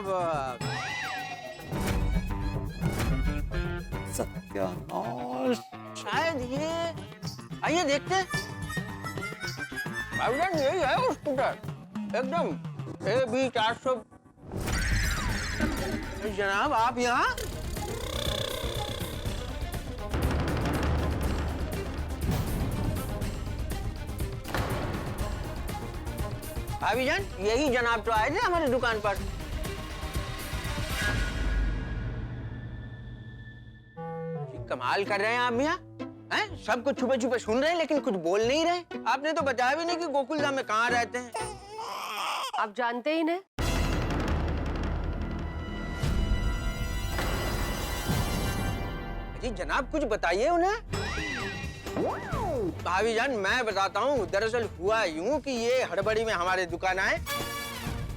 [SPEAKER 8] सत्यानाश।
[SPEAKER 10] शायद ये, आइए देखते हैं। भाभी जान यही है वो स्कूटर, एकदम AB 400। जनाब आप यहाँ? भाभी जान यही जनाब तो आए थे हमारी दुकान पर। कमाल कर रहे हैं आप यहाँ, हैं? सब कुछ छुपे छुपे सुन रहे हैं लेकिन कुछ बोल नहीं रहे। आपने तो बताया भी नहीं कि गोकुलधाम में कहाँ रहते हैं।
[SPEAKER 2] आप जानते ही नहीं।
[SPEAKER 10] जी जनाब कुछ बताइए उन्हें। भाभी जान मैं बताता हूँ, दरअसल हुआ यूं कि ये हड़बड़ी में हमारे दुकान आए,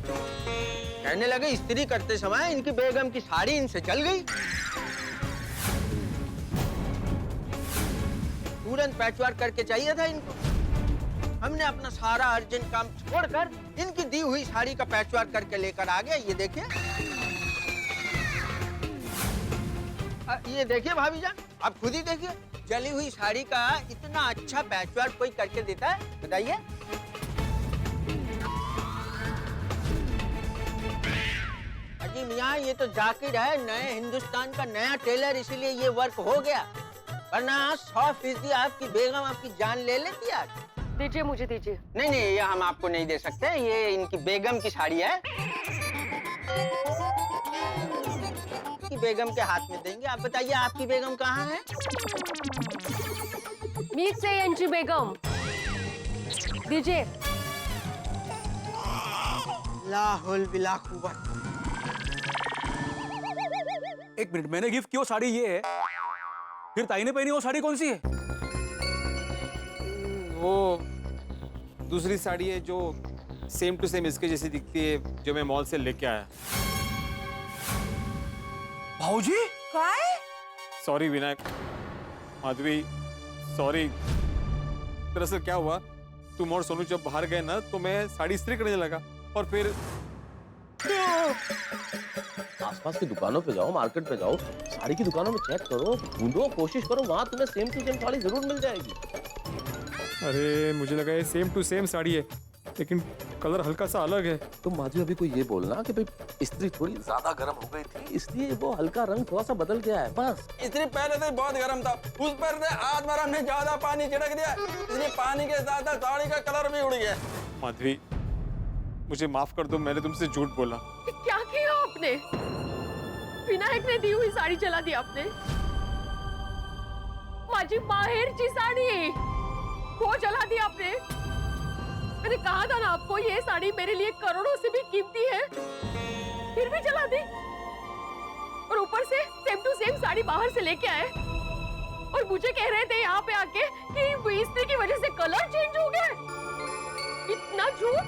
[SPEAKER 10] कहने लगे इस्त्री करते समय इनकी बेगम की साड़ी इनसे जल गई। तुरंत पैचवर्क करके चाहिए था इनको। हमने अपना सारा अर्जेंट काम छोड़कर इनकी दी हुई साड़ी का पैचवर्क करके लेकर आ गए। ये देखिए, ये देखिए भाभी जान, आप खुद ही देखिए, जली हुई साड़ी का इतना अच्छा पैचवर्क कोई करके देता है, बताइए। अजी मियाँ ये तो जाकिर है, नए हिंदुस्तान का नया टेलर, इसीलिए ये वर्क हो गया, वरना 100% आपकी बेगम आपकी जान ले लेती आज।
[SPEAKER 2] दीजिए, मुझे दीजिए।
[SPEAKER 10] नहीं नहीं, ये हम आपको नहीं दे सकते, ये इनकी बेगम की साड़ी है, की बेगम के हाथ में देंगे। आप बताइए आपकी बेगम कहाँ है?
[SPEAKER 2] मीत से यांची बेगम, दीजिए।
[SPEAKER 10] लाहुल बिला कुव्वत।
[SPEAKER 5] एक मिनट, मैंने गिफ्ट की वो साड़ी ये है, फिर ताई ने पहनी वो साड़ी कौन सी है?
[SPEAKER 3] वो दूसरी साड़ी है जो सेम टू सेम इसके जैसी दिखती है, जो मैं मॉल से लेके आया।
[SPEAKER 5] भाऊजी?
[SPEAKER 6] काय?
[SPEAKER 3] Sorry Vinayak, Madhavi, sorry. दरअसल क्या हुआ, तुम और सोनू जब बाहर गए ना तो मैं साड़ी इस्त्री करने लगा और फिर
[SPEAKER 7] आसपास की दुकानों पे जाओ, मार्केट पे जाओ, साड़ी की दुकानों में चेक करो, ढूंढो, कोशिश करो, वहां तुम्हें सेम टू सेम साड़ी जरूर मिल जाएगी।
[SPEAKER 3] अरे मुझे लगा ये सेम टू सेम साड़ी है, लेकिन कलर हल्का सा अलग है।
[SPEAKER 7] तुम माधवी अभी को ये बोलना कि भाई इस्त्री थोड़ी ज्यादा गर्म हो गई थी, इसलिए वो हल्का रंग थोड़ा सा बदल गया है, बस।
[SPEAKER 8] इस्त्री पहले से बहुत गर्म था, उस पर से आज बार हमने ज्यादा पानी छिड़क दिया, इसलिए पानी के साथ साथ साड़ी का कलर भी उड़ गया।
[SPEAKER 3] माधवी मुझे माफ कर दो, मैंने तुमसे झूठ बोला।
[SPEAKER 2] क्या किया आपने? विनायक ने दी हुई साड़ी चला दी आपने। माझी माहेरची साड़ी वो जला दी आपने। मैंने कहा था ना आपको, ये साड़ी मेरे लिए करोड़ों से भी कीमती है, फिर भी जला दी। और ऊपर से सेम टू सेम साड़ी बाहर से लेके आए। और मुझे कह रहे थे यहाँ पे आके कि इस्त्री की वजह से कलर चेंज हो गया है। इतना झूठ।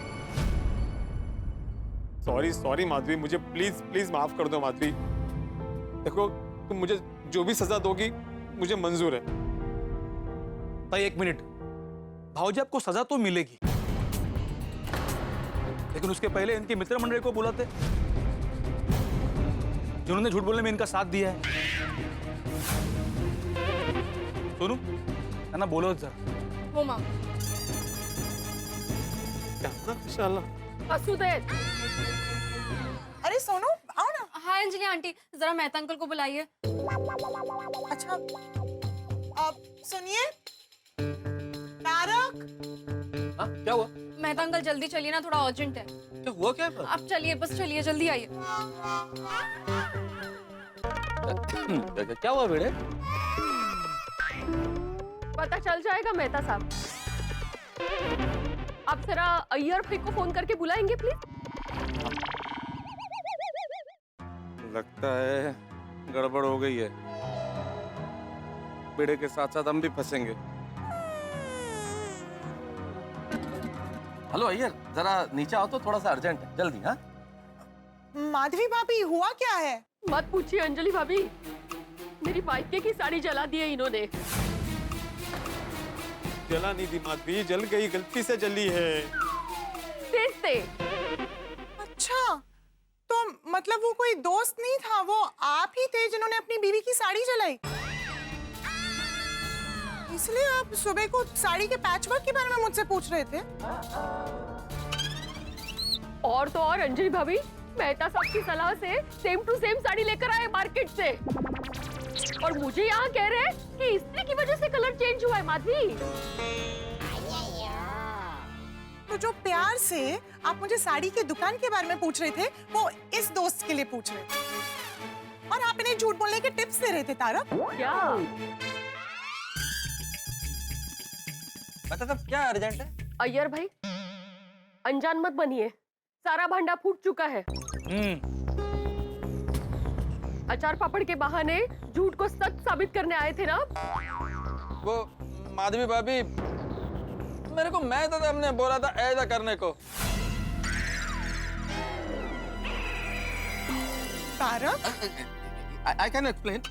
[SPEAKER 3] सॉरी सॉरी माधवी, मुझे प्लीज प्लीज माफ कर दो माधवी। देखो तुम मुझे जो भी सजा दोगी मुझे मंजूर है।
[SPEAKER 5] ताई एक मिनट, भाऊजी आपको सजा तो मिलेगी, लेकिन उसके पहले इनके मित्र मंडली को बुलाते जिन्होंने झूठ बोलने में इनका साथ दिया है। सोनू है ना, बोलो जरा।
[SPEAKER 4] वो माँ
[SPEAKER 3] इंशाल्लाह।
[SPEAKER 2] वासुदेव,
[SPEAKER 6] अरे सोनू आओ ना।
[SPEAKER 4] हाँ अंजलि आंटी, जरा मेहता अंकल को बुलाइए।
[SPEAKER 6] अच्छा आप सुनिए, तारक।
[SPEAKER 7] हाँ, क्या हुआ?
[SPEAKER 4] मेहता अंकल जल्दी चलिए ना, थोड़ा अर्जेंट है।
[SPEAKER 7] क्या हुआ क्या?
[SPEAKER 4] आप चलिए, बस चलिए, जल्दी आइए।
[SPEAKER 7] क्या हुआ बेटे?
[SPEAKER 2] पता चल जाएगा मेहता साहब। आप जरा अय्यर भाई को फोन करके बुलाएंगे प्लीज।
[SPEAKER 8] लगता है गड़बड़ हो गई है, बेड़े के साथ साथ हम भी फंसेंगे।
[SPEAKER 7] हेलो अय्यर, जरा नीचे आओ तो, थोड़ा सा अर्जेंट है, जल्दी। हाँ
[SPEAKER 6] माधवी भाभी हुआ क्या है?
[SPEAKER 2] मत पूछिए अंजलि भाभी, मेरी मायके की साड़ी जला दी है इन्होंने।
[SPEAKER 3] जला नहीं दी माधवी, जल गई, गलती से जली है।
[SPEAKER 2] तेज से।
[SPEAKER 6] अच्छा तो मतलब वो कोई दोस्त नहीं था, वो आप ही थे जिन्होंने अपनी बीवी की साड़ी जलाई? इसलिए आप सुबह को साड़ी के पैचवर्क के बारे में मुझसे पूछ रहे थे?
[SPEAKER 2] और तो और अंजलि भाभी, मेहता साहब की सलाह से सेम टू सेम साड़ी लेकर आए मार्केट से, और मुझे यहाँ कह रहे हैं कि इस्त्री की वजह से कलर चेंज हुआ है। माधवी,
[SPEAKER 6] तो जो प्यार से आप मुझे साड़ी की दुकान के बारे में पूछ रहे थे, वो इस दोस्त के लिए पूछ रहे थे, और आप इन्हें झूठ बोलने के टिप्स दे रहे थे। तारक
[SPEAKER 2] क्या?
[SPEAKER 8] बता सब क्या अर्जेंट है?
[SPEAKER 2] अय्यर भाई, अनजान मत बनिए, सारा भांडा फूट चुका है। अचार पापड़ के बहाने झूठ को सच साबित करने आए थे ना।
[SPEAKER 8] वो माधवी भाभी, मेरे को मैं तो हमने बोला था ऐसा करने को।
[SPEAKER 6] Tarak
[SPEAKER 7] I can explain.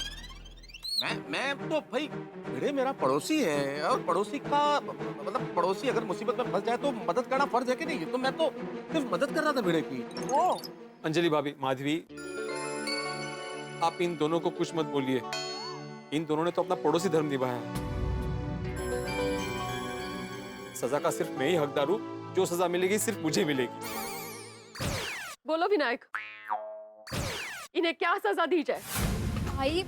[SPEAKER 7] मैं तो भाई, भिड़े मेरा पड़ोसी है, और पड़ोसी का मतलब पड़ोसी अगर मुसीबत में फंस जाए तो मदद करना फर्ज है कि नहीं? तो मैं तो सिर्फ मदद कर रहा था भिड़े की।
[SPEAKER 6] ओ
[SPEAKER 3] अंजलि भाभी, माधवी, आप इन दोनों को कुछ मत बोलिए। इन दोनों ने तो अपना पड़ोसी धर्म निभाया है। सजा का सिर्फ मैं ही हकदार हूँ, जो सजा मिलेगी सिर्फ मुझे मिलेगी।
[SPEAKER 2] बोलो विनायक, इन्हें क्या सजा दी जाए?
[SPEAKER 4] भाई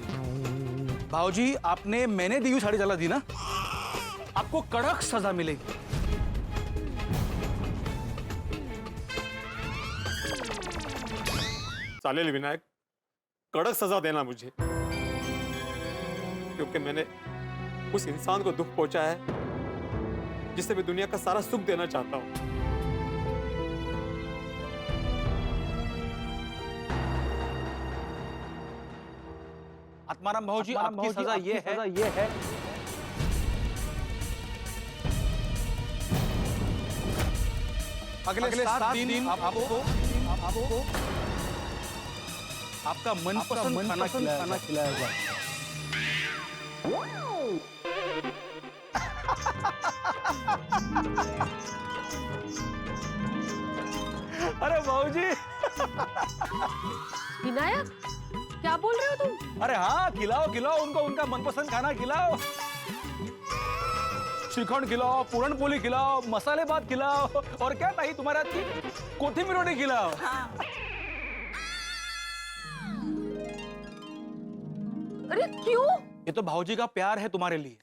[SPEAKER 5] भाऊजी, आपने मैंने दी हुई साड़ी जला दी ना, आपको कड़क सजा मिलेगी।
[SPEAKER 3] चालेल विनायक, कड़क सजा देना मुझे, क्योंकि मैंने उस इंसान को दुख पहुंचा है जिसे मैं दुनिया का सारा सुख देना चाहता हूं।
[SPEAKER 5] आत्माराम भाऊजी, आपकी सजा ये है अगले 7 दिन आपको आपका मनपसंद खाना खिलाएगा। अरे भाऊजी,
[SPEAKER 2] विनायक, क्या बोल रहे हो तुम?
[SPEAKER 5] अरे हाँ, खिलाओ खिलाओ उनको, उनका मनपसंद खाना खिलाओ। श्रीखंड खिलाओ, पूरन पोली खिलाओ, मसाले भात खिलाओ, और क्या ताई तुम्हारे हाथ की कोथिंबीर रोटी खिलाओ।
[SPEAKER 2] अरे क्यों?
[SPEAKER 5] ये तो भाऊजी का प्यार है तुम्हारे लिए।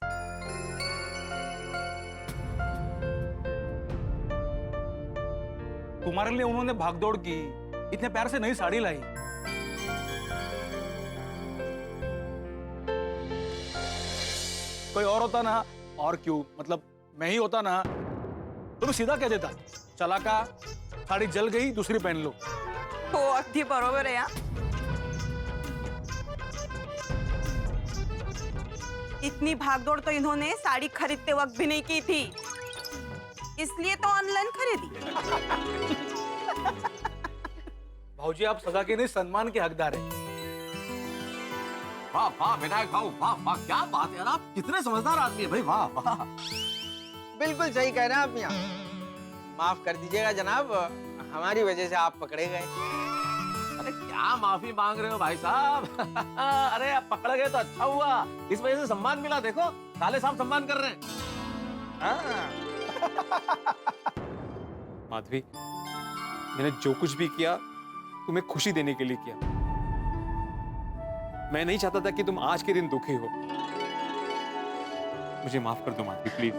[SPEAKER 5] तुम्हारे लिए उन्होंने भागदौड़ की, इतने प्यार से नई साड़ी लाई। कोई और होता ना, और क्यों, मतलब मैं ही होता ना, तो मैं सीधा कह देता, चला का साड़ी जल गई, दूसरी पहन लो।
[SPEAKER 6] हो अगदी बरोबर आहे.
[SPEAKER 11] इतनी भागदौड़ तो इन्होंने साड़ी खरीदते वक्त भी नहीं की थी, इसलिए तो ऑनलाइन खरीदी।
[SPEAKER 5] भाऊजी आप सजा के नहीं सम्मान के हकदार हैं।
[SPEAKER 7] वाह वाह विनायक भाऊ, वाह वाह, क्या बात है यार, आप कितने समझदार आदमी है भाई, वाह वाह।
[SPEAKER 10] बिल्कुल सही कह रहे हैं आप मियाँ। माफ कर दीजिएगा जनाब, हमारी वजह से आप पकड़े गए।
[SPEAKER 7] अरे क्या माफी मांग रहे हो भाई साहब। अरे आप पकड़ गए तो अच्छा हुआ, इस वजह से सम्मान मिला। देखो साले साहब सम्मान कर रहे हैं।
[SPEAKER 3] माधवी, मैंने जो कुछ भी किया तुम्हें खुशी देने के लिए किया। मैं नहीं चाहता था कि तुम आज के दिन दुखी हो। मुझे माफ कर दो माधवी, प्लीज।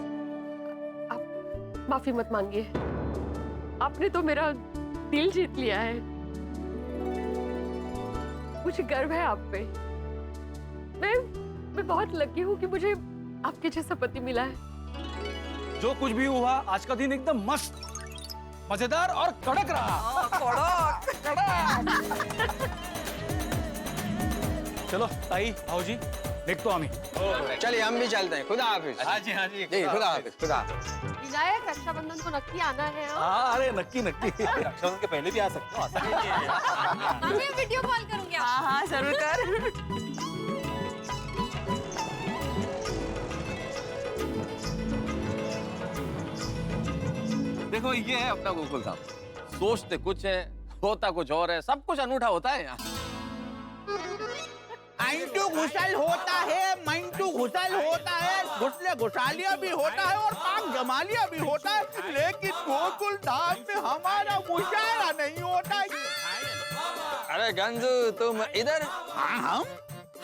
[SPEAKER 2] आप माफी मत मांगिए, आपने तो मेरा दिल जीत लिया है। मुझे गर्व है आप पे। मैं बहुत लकी हूँ कि मुझे आपके जैसा पति मिला है।
[SPEAKER 5] जो कुछ भी हुआ, आज का दिन एकदम मस्त, मजेदार और कड़क रहा। चलो ताई भाऊजी, देखतो आम्ही।
[SPEAKER 10] चलिए हम भी चलते हैं। खुदा हाफिज।
[SPEAKER 5] हाँ जी हाँ जी,
[SPEAKER 10] जी खुदा हाफिज, खुदा हाफिज।
[SPEAKER 2] विनायक, रक्षाबंधन को नक्की आना है।
[SPEAKER 5] हाँ अरे नक्की नक्की।
[SPEAKER 9] रक्षाबंधन के पहले भी आ सकते हो।
[SPEAKER 4] मैं वीडियो कॉल करूंगी आपको।
[SPEAKER 11] हाँ हाँ जरूर कर।
[SPEAKER 7] देखो ये है अपना गोकुल धाम। सोचते कुछ है, होता कुछ और है, सब कुछ अनूठा होता है यहाँ।
[SPEAKER 10] अंटू घुसल होता है, मंटू घुसल होता है, घुसले घुसालिया भी होता है और पाक जमालिया भी होता है, लेकिन गोकुल धाम में हमारा मुशायरा नहीं होता है।
[SPEAKER 8] अरे गंजू तुम इधर।
[SPEAKER 10] हाँ,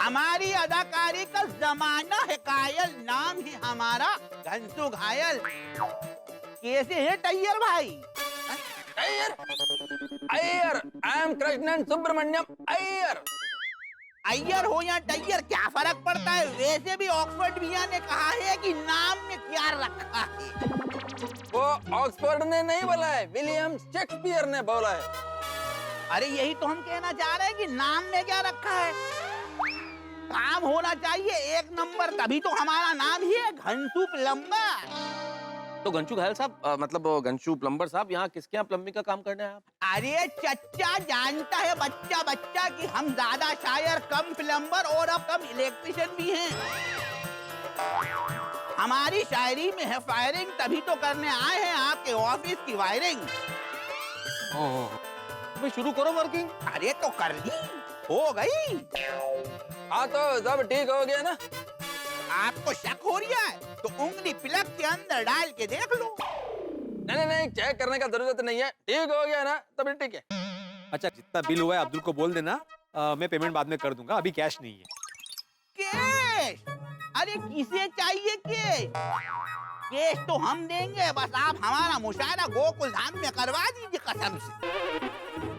[SPEAKER 10] हमारी अदाकारी का जमाना है कायल, नाम है हमारा घंसू घायल। कैसे है टैयर भाई?
[SPEAKER 8] Iyer, Iyer, I am Krishnan Subramaniam Iyer.
[SPEAKER 10] अय्यर हो या टैयर क्या फर्क पड़ता है? वैसे भी ऑक्सफोर्ड भैया ने कहा है कि नाम में क्या रखा है।
[SPEAKER 8] वो ऑक्सफोर्ड ने नहीं बोला है, विलियम शेक्सपियर ने बोला है।
[SPEAKER 10] अरे यही तो हम कहना चाह रहे हैं कि नाम में क्या रखा है। काम होना चाहिए एक नंबर, तभी तो हमारा नाम ही है घंसू प्लम्बर।
[SPEAKER 7] तो घंशू घायल साहब, मतलब घंशू प्लम्बर साहब, यहाँ किसके यहाँ प्लम्बिंग का काम करने हैं आप?
[SPEAKER 10] अरे चच्चा जानता है बच्चा बच्चा कि हम ज्यादा शायर, कम प्लम्बर और अब कम इलेक्ट्रिशियन भी हैं। हमारी शायरी में है फायरिंग, तभी तो करने आए हैं आपके ऑफिस की वायरिंग।
[SPEAKER 7] भाई शुरू करो वर्किंग।
[SPEAKER 10] अरे तो कर दी, हो गई।
[SPEAKER 8] हाँ तो सब ठीक हो गया ना?
[SPEAKER 10] आपको शक हो रहा है तो उंगली प्लग के अंदर डाल के देख लो।
[SPEAKER 8] नहीं नहीं, चेक करने का जरूरत नहीं है, ठीक हो गया ना तभी ठीक है।
[SPEAKER 3] अच्छा, जितना बिल हुआ है अब्दुल को बोल देना, मैं पेमेंट बाद में कर दूंगा, अभी कैश नहीं है।
[SPEAKER 10] कैश? अरे किसे चाहिए कैश? कैश तो हम देंगे, बस आप हमारा मुशायरा गोकुल धाम में करवा दीजिए कसम से।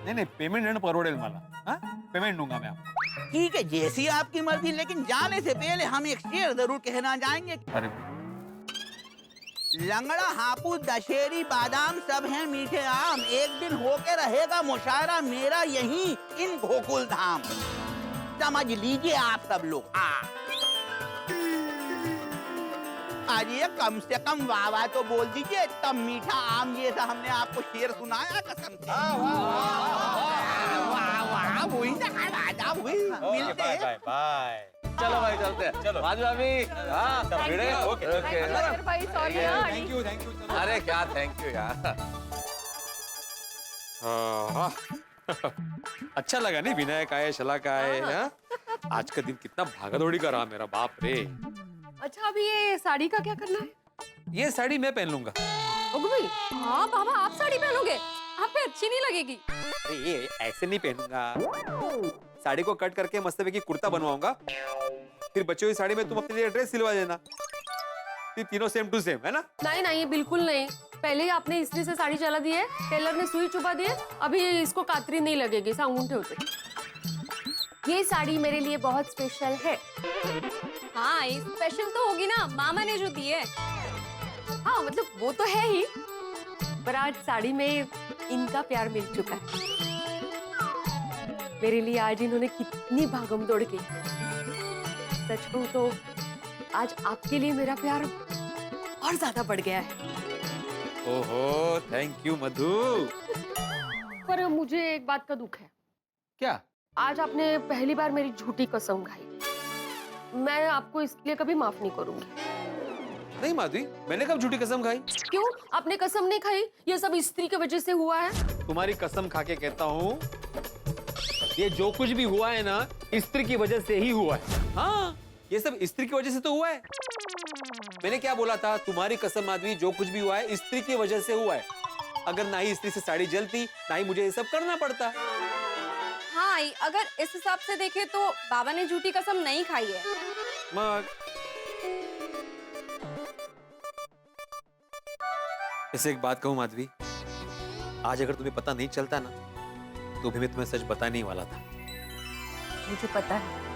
[SPEAKER 3] नहीं, पेमेंट है ना, परवडेल मला। हाँ, पेमेंट दूंगा मैं आपको।
[SPEAKER 10] ठीक है, जैसी आपकी मर्जी, लेकिन जाने से पहले हम एक शेर जरूर कहना चाहेंगे।
[SPEAKER 3] अरे
[SPEAKER 10] लंगड़ा हापुस दशहरी बादाम सब हैं मीठे आम, एक दिन होके रहेगा मुशायरा मेरा यहीं इन गोकुल धाम। समझ लीजिए आप सब लोग। अरे कम से कम वाह वाह तो बोल दीजिए, तब मीठा आम जैसा हमने आपको शेर सुनाया कसम से। वाह वाह, वही ना राजा, वही मिलते हैं।
[SPEAKER 9] बाय।
[SPEAKER 7] चलो भाई चलते हैं। चलो माधवी भाभी। हाँ सब भिड़े। ओके।
[SPEAKER 2] अय्यर भाई सॉरी।
[SPEAKER 3] Thank you.
[SPEAKER 7] अरे क्या थैंक यू यार।
[SPEAKER 3] अच्छा लगा नहीं, विनायक आए, शलाक आए। हाँ? आज का दिन कितना भागदौड़ी का रहा मेरा, बाप रे।
[SPEAKER 2] अच्छा, अभी ये साड़ी का क्या करना है?
[SPEAKER 3] ये साड़ी मैं पहन लूंगा।
[SPEAKER 4] हाँ बाबा, आप साड़ी पहनोगे? आप पे अच्छी नहीं लगेगी।
[SPEAKER 3] अरे ये ऐसे नहीं पहनूंगा, साड़ी को कट करके मस्त की कुर्ता बनवाऊंगा, फिर बच्चों की साड़ी में तुम अपने लिए ड्रेस सिलवा देना, फिर तीनों सेम टू सेम, है ना?
[SPEAKER 2] नहीं नहीं, बिल्कुल नहीं। पहले ही आपने इस्त्री से साड़ी चला दी है, टेलर ने सुई चुबा दी है, अभी इसको कातरी नहीं लगेगी, सांगून ठेवते। ये साड़ी मेरे लिए बहुत स्पेशल है।
[SPEAKER 4] हाँ स्पेशल तो होगी ना, मामा ने जो दी है।
[SPEAKER 2] हाँ मतलब वो तो है ही, पर आज साड़ी में इनका प्यार मिल चुका है। मेरे लिए आज इन्होंने कितनी भागम दौड़ की। सच कहूं तो आज आपके लिए मेरा प्यार और ज्यादा बढ़ गया है।
[SPEAKER 1] ओहो, थैंक यू मधु।
[SPEAKER 2] पर मुझे एक बात का दुख है।
[SPEAKER 1] क्या?
[SPEAKER 2] आज आपने पहली बार मेरी झूठी कसम खाई। मैं आपको इसलिए कभी माफ नहीं करूंगी।
[SPEAKER 1] नहीं माधवी, मैंने कब झूठी कसम खाई?
[SPEAKER 2] क्यों? आपने कसम नहीं खाई? ये सब स्त्री की वजह से हुआ है।
[SPEAKER 1] तुम्हारी कसम खा के कहता हूँ, ये जो कुछ भी हुआ है ना, स्त्री की वजह से ही हुआ है। हाँ, ये सब स्त्री की वजह से तो हुआ है। मैंने क्या बोला था? तुम्हारी कसम माधवी, जो कुछ भी हुआ है स्त्री की वजह से हुआ है। अगर ना ही स्त्री से साड़ी जलती, ना ही मुझे ये सब करना पड़ता।
[SPEAKER 4] हाँ आई, अगर इस हिसाब से देखे तो बाबा ने झूठी कसम नहीं खाई है।
[SPEAKER 1] ऐसे एक बात कहूँ माधवी, आज अगर तुम्हें पता नहीं चलता ना, तो भी मैं तुम्हें सच बताने ही वाला था।
[SPEAKER 2] मुझे पता है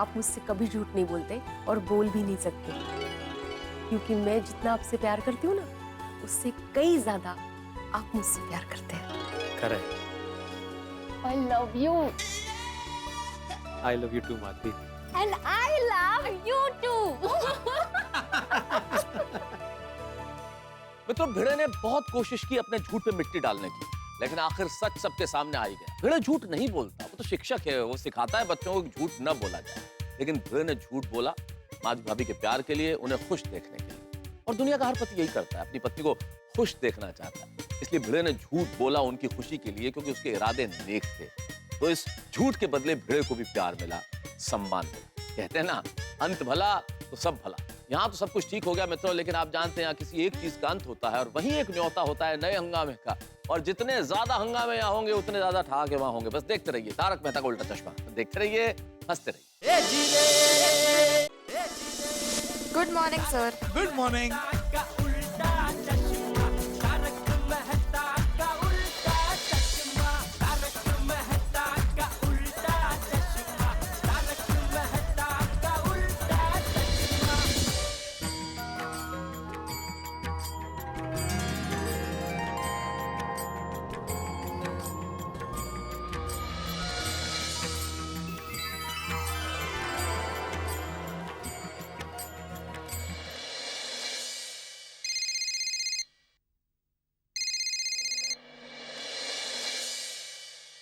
[SPEAKER 2] आप मुझसे कभी झूठ नहीं बोलते और बोल भी नहीं सकते, क्योंकि मैं जितना आपसे प्यार करती हूँ ना, उससे कई ज्यादा आप मुझसे प्यार करते हैं।
[SPEAKER 1] Correct.
[SPEAKER 2] I love you.
[SPEAKER 1] I love you too, Madhavi.
[SPEAKER 4] And I love you too.
[SPEAKER 7] मित्रों, भिड़े ने बहुत कोशिश की अपने झूठ पे मिट्टी डालने की, लेकिन आखिर सच सबके सामने आ ही गया। भिड़े झूठ नहीं बोलता, वो तो शिक्षक है, वो सिखाता है बच्चों को झूठ न बोला जाए। लेकिन भिड़े ने झूठ बोला माधवी भाभी के प्यार के लिए, उन्हें खुश देखने के लिए। और दुनिया का हर पति यही करता है, अपनी पत्नी को खुश देखना चाहता है। इसलिए भिड़े ने झूठ बोला उनकी खुशी के लिए, क्योंकि उसके इरादे नेक थे। तो इस झूठ के बदले भिड़े को भी प्यार मिला, सम्मान मिला। कहते हैं ना, अंत भला तो सब भला। यहाँ तो सब कुछ ठीक हो गया मित्रों, लेकिन आप जानते हैं यहाँ किसी एक चीज का अंत होता है, और वहीं एक न्योता होता है नए हंगामे का। और जितने ज्यादा हंगामे यहाँ होंगे, उतने ज्यादा ठहाके वहां होंगे। बस देखते रहिए तारक मेहता का उल्टा चश्मा, देखते रहिए, हंसते रहिए।
[SPEAKER 4] Good morning sir.
[SPEAKER 5] Good morning.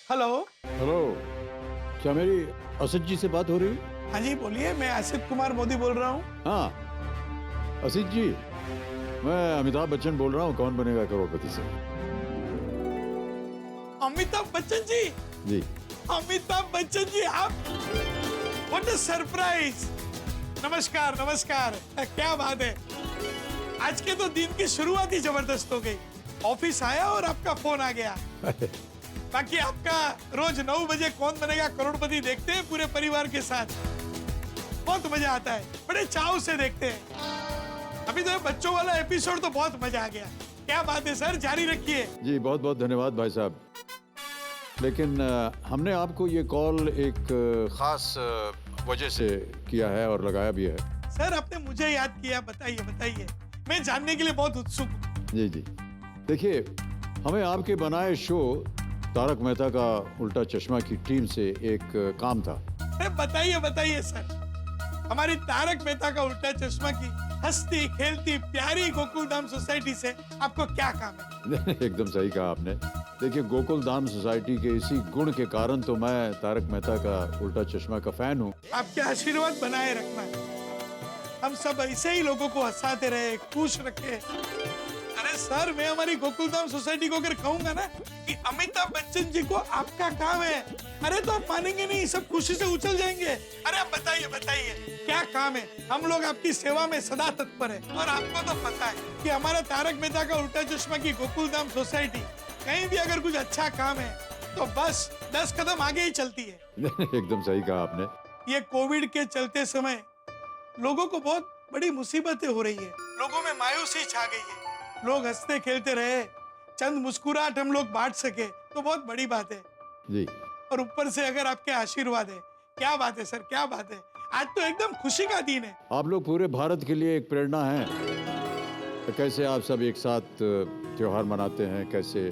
[SPEAKER 5] Hello.
[SPEAKER 12] Hello, क्या मेरी असित जी से बात हो रही?
[SPEAKER 5] हाँ जी बोलिए, मैं असित कुमार मोदी बोल रहा हूँ।
[SPEAKER 12] हाँ असित जी, मैं अमिताभ बच्चन बोल रहा हूँ, कौन बनेगा करोड़पति से।
[SPEAKER 5] अमिताभ बच्चन जी?
[SPEAKER 12] जी।
[SPEAKER 5] अमिताभ बच्चन जी आप? What a surprise. नमस्कार नमस्कार, क्या बात है। आज के तो दिन की शुरुआत ही जबरदस्त हो गई। ऑफिस आया और आपका फोन आ गया। बाकी आपका रोज 9 बजे कौन बनेगा करोड़पति देखते हैं पूरे परिवार के साथ। बहुत मजा आता है, बड़े चाव से देखते हैं। अभी तो बच्चों वाला एपिसोड तो बहुत मजा आ गया। क्या बात है सर, जारी रखिए।
[SPEAKER 12] जी बहुत बहुत धन्यवाद भाई साहब, लेकिन हमने आपको ये कॉल एक खास वजह से किया है और लगाया भी है।
[SPEAKER 5] सर आपने मुझे याद किया, बताइए बताइए, मैं जानने के लिए बहुत उत्सुक हूँ।
[SPEAKER 12] जी जी, देखिए हमें आपके बनाए शो तारक मेहता का उल्टा चश्मा की टीम से एक काम था।
[SPEAKER 5] अरे बताइए बताइए सर, हमारी तारक मेहता का उल्टा चश्मा की हंसती खेलती प्यारी गोकुल धाम सोसाइटी से आपको क्या काम है?
[SPEAKER 12] एकदम सही कहा आपने। देखिए गोकुल धाम सोसाइटी के इसी गुण के कारण तो मैं तारक मेहता का उल्टा चश्मा का फैन हूँ।
[SPEAKER 5] आपके आशीर्वाद बनाए रखना, हम सब ऐसे ही लोगों को हंसाते रहे, खुश रखे। अरे सर, मैं हमारी गोकुलधाम सोसाइटी को अगर कहूंगा ना कि अमिताभ बच्चन जी को आपका काम है, अरे तो आप मानेंगे नहीं, सब खुशी से उछल जाएंगे। अरे आप बताइए बताइए क्या काम है? हम लोग आपकी सेवा में सदा तत्पर है। और आपको तो पता है कि हमारा तारक मेहता का उल्टा चश्मा की गोकुलधाम सोसाइटी कहीं भी अगर कुछ अच्छा काम है तो बस 10 कदम आगे ही चलती है।
[SPEAKER 12] एकदम सही कहा आपने।
[SPEAKER 5] ये कोविड के चलते समय लोगों को बहुत बड़ी मुसीबतें हो रही है, लोगों में मायूसी छा गई है। लोग हंसते खेलते रहे, चंद मुस्कुराहट हम लोग बांट सके तो बहुत बड़ी बात है
[SPEAKER 12] जी।
[SPEAKER 5] और ऊपर से अगर आपके आशीर्वाद है, क्या बात है सर, क्या बात है। आज तो एकदम खुशी का दिन है।
[SPEAKER 12] आप लोग पूरे भारत के लिए एक प्रेरणा हैं। तो कैसे आप सब एक साथ त्योहार मनाते हैं, कैसे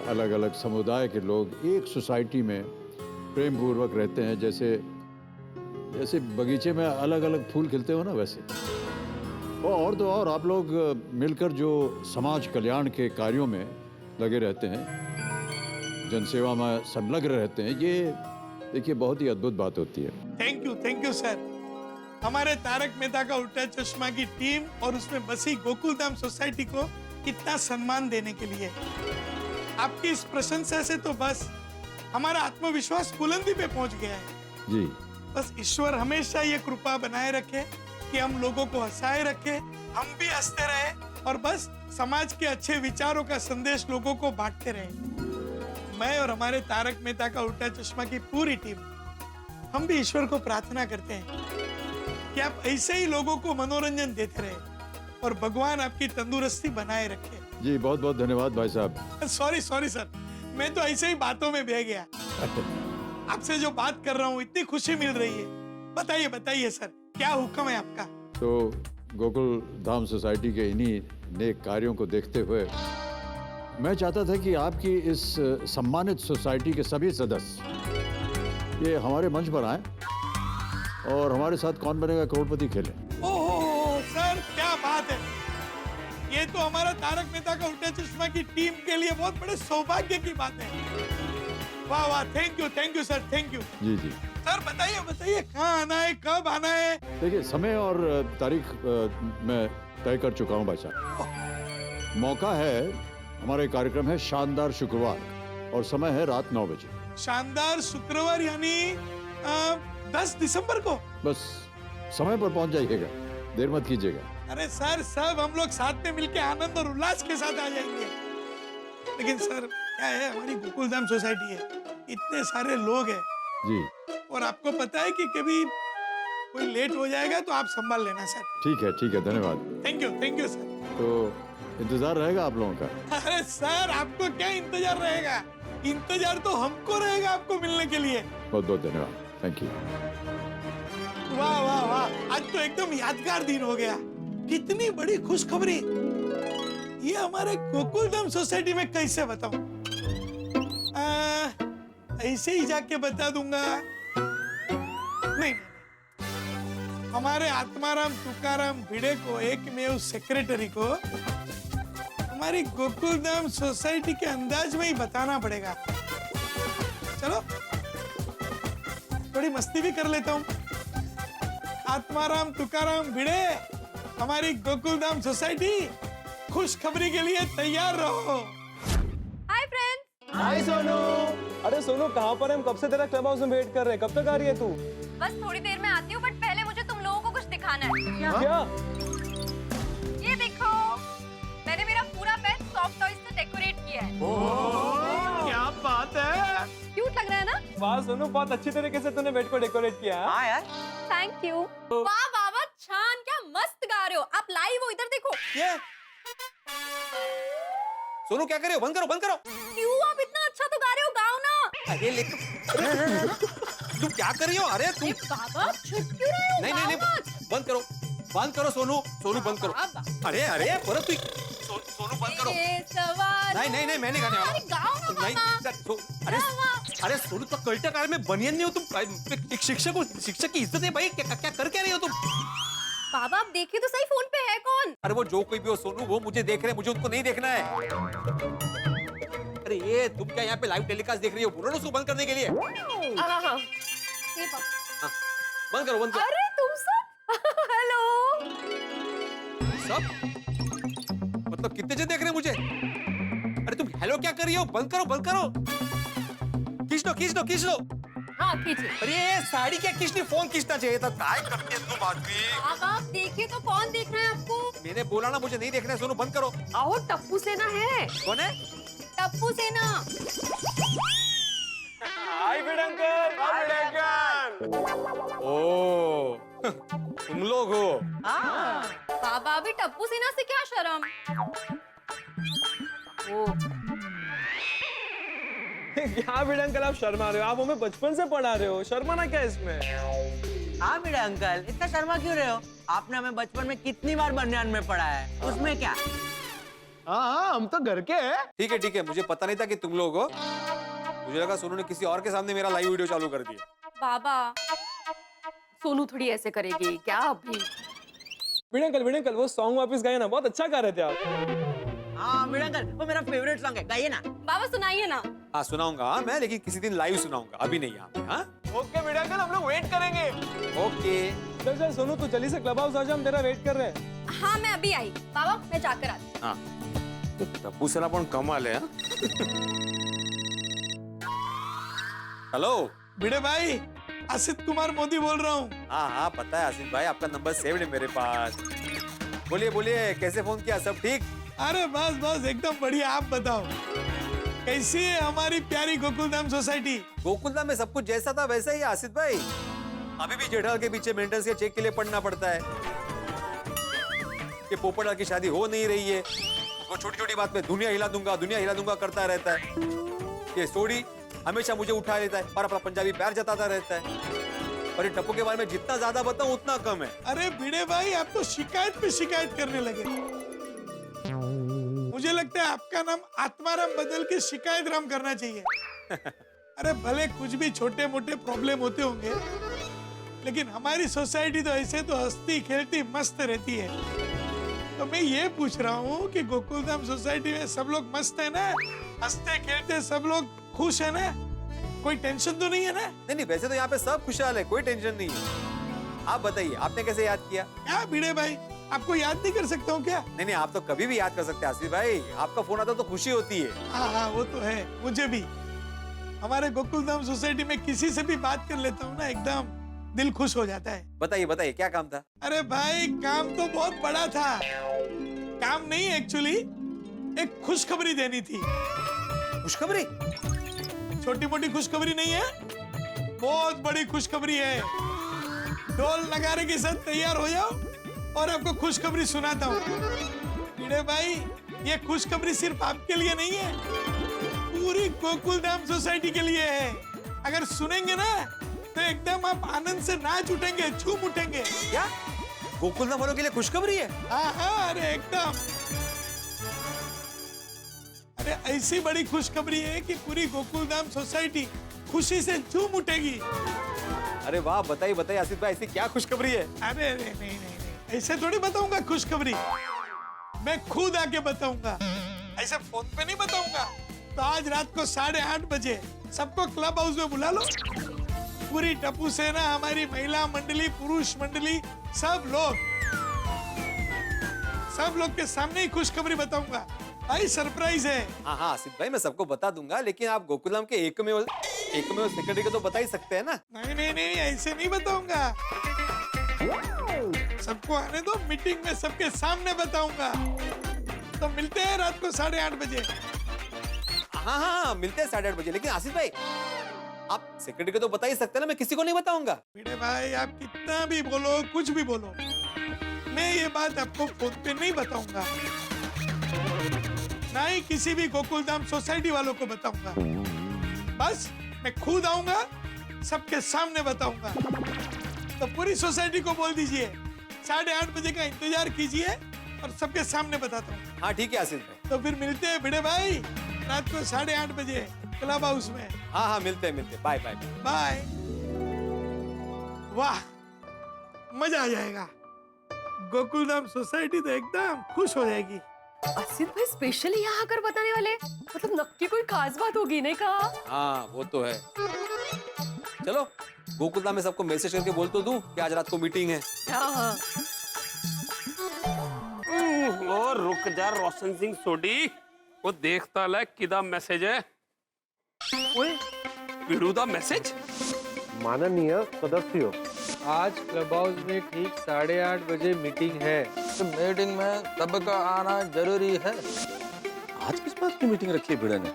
[SPEAKER 12] अलग अलग समुदाय के लोग एक सोसाइटी में प्रेम पूर्वक रहते हैं, जैसे जैसे बगीचे में अलग अलग फूल खिलते हो ना, वैसे। और तो और आप लोग मिलकर जो समाज कल्याण के कार्यों में लगे रहते हैं, जनसेवा में संलग्न रहते हैं, ये देखिए बहुत ही अद्भुत बात होती है।
[SPEAKER 5] Thank you sir. हमारे तारक मेहता का उल्टा चश्मा की टीम और उसमें बसी गोकुलधाम सोसाइटी को इतना सम्मान देने के लिए। आपकी इस प्रशंसा से तो बस हमारा आत्मविश्वास बुलंदी पे पहुंच गया है
[SPEAKER 12] जी।
[SPEAKER 5] बस ईश्वर हमेशा ये कृपा बनाए रखे कि हम लोगों को हंसाए रखे, हम भी हंसते रहे और बस समाज के अच्छे विचारों का संदेश लोगों को बांटते रहे। मैं और हमारे तारक मेहता का उल्टा चश्मा की पूरी टीम, हम भी ईश्वर को प्रार्थना करते हैं कि आप ऐसे ही लोगों को मनोरंजन देते रहे और भगवान आपकी तंदुरुस्ती बनाए रखे।
[SPEAKER 12] जी बहुत बहुत धन्यवाद भाई साहब।
[SPEAKER 5] सॉरी सर, मैं तो ऐसे ही बातों में बह गया। आपसे जो बात कर रहा हूँ इतनी खुशी मिल रही है। बताइए सर, क्या हुक्म है आपका?
[SPEAKER 12] तो गोकुल धाम सोसाइटी के इन्हीं नेक कार्यों को देखते हुए मैं चाहता था कि आपकी इस सम्मानित सोसाइटी के सभी सदस्य ये हमारे मंच पर आए और हमारे साथ कौन बनेगा करोड़पति खेलें।
[SPEAKER 5] ओह सर, क्या बात है! ये तो हमारा तारक मेहता का उल्टा चश्मा की टीम के लिए बहुत बड़े सौभाग्य की बात है। वाह, thank you sir, thank you.
[SPEAKER 12] जी
[SPEAKER 5] सर बताइए कहाँ आना है, कब आना है?
[SPEAKER 12] देखिए समय और तारीख मैं तय कर चुका हूँ भाई साहब। मौका है, हमारा कार्यक्रम है शानदार शुक्रवार और समय है रात 9 बजे।
[SPEAKER 5] शानदार शुक्रवार यानी 10 दिसंबर को।
[SPEAKER 12] बस समय पर पहुंच जाइएगा, देर मत कीजिएगा।
[SPEAKER 5] अरे सर, सब हम लोग साथ में मिलके आनंद और उल्लास के साथ आ जाएंगे। लेकिन सर क्या है, हमारी गोकुलधाम सोसाइटी है, इतने सारे लोग हैं
[SPEAKER 12] जी,
[SPEAKER 5] और आपको पता है कि कभी कोई लेट हो जाएगा तो आप संभाल लेना सर।
[SPEAKER 12] ठीक है, धन्यवाद।
[SPEAKER 5] Thank you sir.
[SPEAKER 12] तो इंतजार रहेगा आप लोगों का। अरे
[SPEAKER 5] सर, आपको क्या इंतजार रहेगा? इंतजार तो हमको रहेगा आपको मिलने के लिए।
[SPEAKER 12] बहुत बहुत धन्यवाद, थैंक यू।
[SPEAKER 5] वाह, आज तो एकदम यादगार दिन हो गया। कितनी बड़ी खुशखबरी! ये हमारे गोकुलधाम सोसाइटी में कैसे बताऊं? ऐसे ही जाके बता दूंगा। नहीं, हमारे आत्माराम तुकाराम भिड़े को, एकमेव सेक्रेटरी को, हमारी गोकुलधाम सोसाइटी के अंदाज में ही बताना पड़ेगा। चलो थोड़ी मस्ती भी कर लेता हूँ। आत्माराम तुकाराम भिड़े, हमारी गोकुलधाम सोसाइटी, खुशखबरी के लिए तैयार रहो।
[SPEAKER 4] Hi friends.
[SPEAKER 9] हाय सोनू। अरे सोनू, कहाँ पर है? हम कब से तेरा क्लब हाउस में वेट कर रहे हैं। कब तक आ रही है तू?
[SPEAKER 4] बस थोड़ी देर में आती हूँ, बट पहले मुझे तुम लोगों को कुछ दिखाना है।
[SPEAKER 9] क्या?
[SPEAKER 4] ये देखो, मैंने मेरा पूरा बेड सॉफ्ट टॉयज से डेकोरेट किया है।
[SPEAKER 9] क्या बात है!
[SPEAKER 4] क्यूट लग रहा है ना?
[SPEAKER 9] वाह सोनू, बहुत अच्छी तरीके से तूने बेड को डेकोरेट किया है।
[SPEAKER 10] हाँ यार।
[SPEAKER 4] Thank you. वाह बाबा छान, क्या मस्त गा रहे हो आप। लाइव हो, इधर देखो।
[SPEAKER 1] ये सोनू क्या कर रहे हो? बंद करो।
[SPEAKER 4] क्यों? आप इतना अच्छा तो गा रहे हो, गाओ ना।
[SPEAKER 1] अरे लेकिन तुम क्या कर रही हो? अरे तुम
[SPEAKER 4] बाबा छुप क्यों रहे हो?
[SPEAKER 1] नहीं, बंद करो सोनू बंद करो। अरे पर तू सोनू बंद करो। नहीं, मैं नहीं गाने वाला।
[SPEAKER 4] अरे गाओ ना बाबा।
[SPEAKER 1] अरे सोनू, तो कल्टा कार में बनियन नहीं हो तुम। एक शिक्षक की इज्जत है भाई। क्या कर रही हो तुम?
[SPEAKER 4] बाबा आप देखिए तो सही, फोन पे है कौन?
[SPEAKER 1] अरे वो जो कोई भी हो सोनू, वो मुझे देख रहे हैं, मुझे उनको नहीं देखना है। अरे ये तुम क्या यहाँ पे लाइव टेलीकास्ट देख रही हो? बोलो ना उसको बंद करने के लिए।
[SPEAKER 4] हाँ।
[SPEAKER 1] बंद करो।
[SPEAKER 4] अरे तुम सब हेलो
[SPEAKER 1] सब मतलब कितने जन देख रहे हैं मुझे? अरे तुम हेलो क्या कर रही हो? बंद करो। खींच लो।
[SPEAKER 2] हाँ खींचिए।
[SPEAKER 1] अरे ये साड़ी क्या खींचनी, फोन खींचना चाहिए था। काय करती है तुम आदमी?
[SPEAKER 4] अब आप देखिए तो कौन देख रहा है आपको?
[SPEAKER 1] मैंने बोला ना मुझे नहीं देखना है। सोनू बंद करो।
[SPEAKER 2] आओ, टप्पू सेना है।
[SPEAKER 1] कौन है?
[SPEAKER 4] टप्पू सेना।
[SPEAKER 9] Hi uncle. ओ तुम लोग हो?
[SPEAKER 4] बाबा अभी टप्पू सेना से क्या शर्म?
[SPEAKER 9] क्या बेटा अंकल, आप शर्मा रहे हो? आप हमें बचपन से पढ़ा रहे हो, शर्माना क्या इसमें?
[SPEAKER 10] हाँ मेरा अंकल, इतना शर्मा क्यों रहे हो? आपने हमें बचपन में कितनी बार बनियान में पढ़ा है, उसमें क्या?
[SPEAKER 9] हाँ, हम तो घर के हैं।
[SPEAKER 1] ठीक है, मुझे पता नहीं था कि तुम लोग हो। मुझे लगा सोनू ने किसी और के सामने मेरा लाइव वीडियो चालू कर दिया।
[SPEAKER 4] बाबा
[SPEAKER 2] सोनू थोड़ी ऐसे करेगी क्या अभी?
[SPEAKER 9] भिड़ंकल वो सॉन्ग वापस गाए ना, बहुत अच्छा गा रहे थे आप।
[SPEAKER 10] हाँ मिड़ंकल, वो मेरा फेवरेट सॉन्ग है, गाइए ना।
[SPEAKER 4] बाबा सुनाइए ना।
[SPEAKER 1] हाँ सुनाऊंगा हाँ मैं, लेकिन किसी दिन लाइव सुनाऊंगा, अभी नहीं यहाँ पे। हाँ
[SPEAKER 9] ओके भिड़ंकल, हम लोग वेट करेंगे।
[SPEAKER 1] ओके
[SPEAKER 9] चल सोनू तू जल्दी से क्लब हाउस आ जा, हम तेरा वेट कर रहे हैं।
[SPEAKER 4] हाँ मैं अभी आई। बाबा मैं जाकर आती।
[SPEAKER 1] हाँ टप्पू सेना पण कमाल है। हाँ? हेलो
[SPEAKER 5] भिड़े भाई, आसित कुमार मोदी बोल रहा हूँ।
[SPEAKER 1] हाँ हाँ पता है आसिफ भाई, आपका नंबर सेव्ड है मेरे पास। बोलिए बोलिए, कैसे फोन किया, सब ठीक?
[SPEAKER 5] अरे बस एकदम बढ़िया। आप बताओ कैसी है हमारी प्यारी गोकुलधाम सोसाइटी?
[SPEAKER 1] गोकुलधाम में सब कुछ जैसा था वैसा ही है आसिफ भाई। अभी भी जेठालाल के पीछे मेंटेनेंस के चेक के लिए पढ़ना पड़ता है कि पोपटलाल की शादी हो नहीं रही है। वो छोटी छोटी बात में दुनिया हिला दूंगा करता रहता है। ये सोडी हमेशा मुझे उठा लेता है और अपना पंजाबी प्यार जताता रहता है। और ये टप्पू के बारे में जितना ज्यादा बताऊं उतना कम है।
[SPEAKER 5] अरे भिड़े भाई, आप तो शिकायत पे शिकायत करने लगे। मुझे लगता है आपका नाम आत्माराम बदल के शिकायत राम करना चाहिए। अरे भले कुछ भी छोटे मोटे प्रॉब्लम होते होंगे, लेकिन हमारी सोसाइटी तो ऐसे तो हंसती खेलती मस्त रहती है। तो मैं ये पूछ रहा हूँ कि गोकुलधाम सोसाइटी में सब लोग मस्त है ना? हंसते खेलते सब लोग खुश है ना? कोई टेंशन तो नहीं है ना?
[SPEAKER 1] नहीं वैसे तो यहाँ पे सब खुशहाल है, कोई टेंशन नहीं है। आप बताइए आपने कैसे याद किया?
[SPEAKER 5] क्या भिड़े भाई, आपको याद नहीं कर सकता हूँ क्या?
[SPEAKER 1] नहीं आप तो कभी भी याद कर सकते हैं आसिफ भाई, आपका फोन आता तो खुशी होती है।
[SPEAKER 5] हाँ वो तो है, मुझे भी। हमारे गोकुलधाम सोसाइटी में किसी से भी बात कर लेता हूँ ना, एकदम दिल खुश हो जाता है।
[SPEAKER 1] बताइए क्या काम था?
[SPEAKER 5] अरे भाई काम तो बहुत बड़ा था। काम नहीं, एक्चुअली एक खुशखबरी देनी थी।
[SPEAKER 1] खुशखबरी?
[SPEAKER 5] छोटी मोटी खुशखबरी नहीं है, बहुत बड़ी खुशखबरी है। ढोल नगारे के साथ तैयार हो जाओ और आपको खुशखबरी सुनाता हूँ। भिड़े भाई, ये खुशखबरी सिर्फ आपके लिए नहीं है, पूरी गोकुलधाम सोसाइटी के लिए है। अगर सुनेंगे ना तो एकदम आप आनंद से नाच उठेंगे, झूम उठेंगे।
[SPEAKER 1] क्या गोकुलधाम वालों के लिए खुशखबरी है?
[SPEAKER 5] हाँ अरे एकदम। अरे ऐसी बड़ी खुशखबरी है कि पूरी गोकुलधाम सोसाइटी खुशी से झूम उठेगी।
[SPEAKER 1] अरे वाह, बताइए आसिफ भाई, ऐसी क्या खुशखबरी है?
[SPEAKER 5] अरे नहीं, ऐसे थोड़ी बताऊंगा खुशखबरी, मैं खुद आके बताऊंगा। ऐसे फोन पे नहीं बताऊंगा। तो आज रात को 8:30 बजे सबको क्लब हाउस में बुला लो। पूरी टप्पू सेना, हमारी महिला मंडली, पुरुष मंडली, सब लोग के सामने ही खुशखबरी बताऊंगा। भाई सरप्राइज है।
[SPEAKER 1] हाँ आसिफ भाई, मैं सबको बता दूंगा, लेकिन आप गोकुलधाम के एकमेव सेक्रेटरी को तो बता ही सकते हैं ना?
[SPEAKER 5] नहीं, ऐसे नहीं बताऊंगा। सबको आने दो, मीटिंग में सबके सामने बताऊंगा। तो मिलते हैं रात को 8:30 बजे।
[SPEAKER 1] हाँ मिलते हैं 8:30 बजे। लेकिन आसिफ भाई, आप सेक्रेटरी को तो बता ही सकते हैं ना, मैं किसी को नहीं बताऊंगा।
[SPEAKER 5] भिड़े भाई, आप कितना भी बोलो, कुछ भी बोलो, मैं ये बात आपको फोन पे नहीं बताऊंगा, ना ही किसी भी गोकुलधाम सोसाइटी वालों को बताऊंगा। बस मैं खुद आऊंगा, सबके सामने बताऊंगा। तो पूरी सोसाइटी को बोल दीजिए 8:30 बजे का इंतजार कीजिए और सबके सामने बताता हूँ।
[SPEAKER 1] हाँ ठीक है आसिफ भाई।
[SPEAKER 5] तो फिर मिलते हैं भिड़े भाई रात को 8:30 बजे क्लब हाउस में।
[SPEAKER 1] हाँ मिलते हैं। बाय।
[SPEAKER 5] बाय। वाह, मजा आ जाएगा। गोकुलधाम सोसाइटी तो एकदम खुश हो जाएगी।
[SPEAKER 2] आसिफ भाई स्पेशली यहाँ आकर बताने वाले, मतलब नक्की कोई खास बात होगी, नहीं कहा?
[SPEAKER 1] हाँ वो तो है। चलो गोकुलधाम में सबको मैसेज करके बोल तो दूं कि आज रात को मीटिंग है।
[SPEAKER 2] हाँ।
[SPEAKER 13] और रुक जा रोशन सिंह सोडी, वो देखता ले किदा मैसेज है। ओए विरू दा मैसेज।
[SPEAKER 9] माननीय सदस्यों, आज क्लब हाउस में ठीक 8:30 बजे मीटिंग है।
[SPEAKER 8] तो मीटिंग में सबका आना जरूरी है। आज किस बात की मीटिंग रखी है भिड़े ने?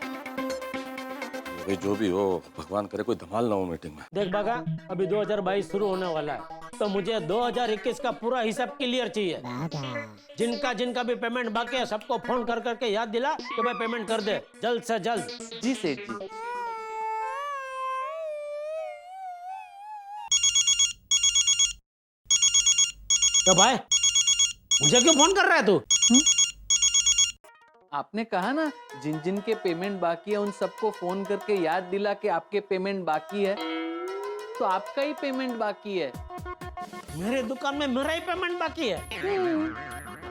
[SPEAKER 8] भाई जो भी हो, भगवान करे कोई धमाल ना हो मीटिंग में।
[SPEAKER 14] देख बागा, अभी 2022 शुरू होने वाला है, तो मुझे 2021 का पूरा हिसाब क्लियर चाहिए। जिनका भी पेमेंट बाकी है सबको फोन कर करके याद दिला कि भाई पेमेंट कर दे जल्द से जल्द।
[SPEAKER 8] जी सेठ जी।
[SPEAKER 14] तो भाई मुझे क्यों फोन कर रहा है तू?
[SPEAKER 15] आपने कहा ना जिन जिन के पेमेंट बाकी है उन सबको फोन करके याद दिला कि आपके पेमेंट बाकी है, तो आपका ही पेमेंट बाकी है।
[SPEAKER 14] मेरे दुकान में मेरा ही पेमेंट बाकी है।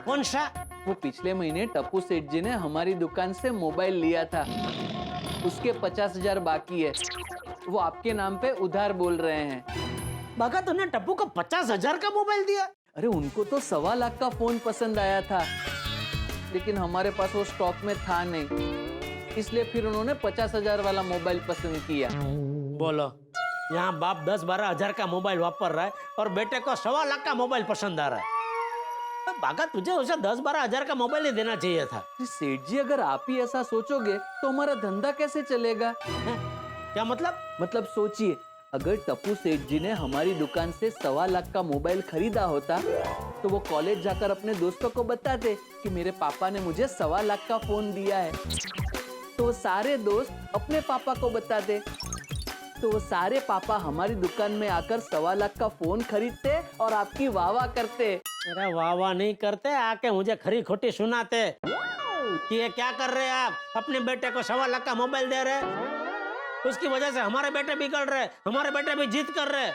[SPEAKER 14] कौन सा?
[SPEAKER 15] वो पिछले महीने टप्पू सेठ जी ने हमारी दुकान से मोबाइल लिया था, उसके 50,000 बाकी है। वो आपके नाम पे उधार बोल रहे हैं।
[SPEAKER 14] बाका तूने टप्पू को 50,000 का मोबाइल दिया?
[SPEAKER 15] अरे उनको तो 1.25 लाख का फोन पसंद आया था, लेकिन हमारे पास वो स्टॉक में था नहीं, इसलिए फिर उन्होंने 50,000 वाला मोबाइल पसंद किया।
[SPEAKER 14] बोलो, यहाँ बाप 10-12 हजार का मोबाइल वापर रहा है और बेटे को 1.25 लाख का मोबाइल पसंद आ रहा है। तो बाका तुझे उसे 10-12 हजार का मोबाइल ही देना चाहिए था।
[SPEAKER 15] सेठ जी, अगर आप ही ऐसा सोचोगे तो हमारा धंधा कैसे चलेगा?
[SPEAKER 14] क्या मतलब?
[SPEAKER 15] मतलब सोचिए, अगर टप्पू सेठ जी ने हमारी दुकान से 1.25 लाख का मोबाइल खरीदा होता तो वो कॉलेज जाकर अपने दोस्तों को बताते कि मेरे पापा ने मुझे 1.25 लाख का फोन दिया है, तो वो सारे दोस्त अपने पापा को बताते, तो वो सारे पापा हमारी दुकान में आकर 1.25 लाख का फोन खरीदते और आपकी वाह वाह करते।
[SPEAKER 14] अरे वाह वाह नहीं करते, आके मुझे खरी खोटी सुनाते कि ये क्या कर रहे हैं आप, अपने बेटे को 1.25 लाख का मोबाइल दे रहे, उसकी वजह से हमारे बेटे बिगड़ रहे, हमारे बेटे भी जिद कर रहे,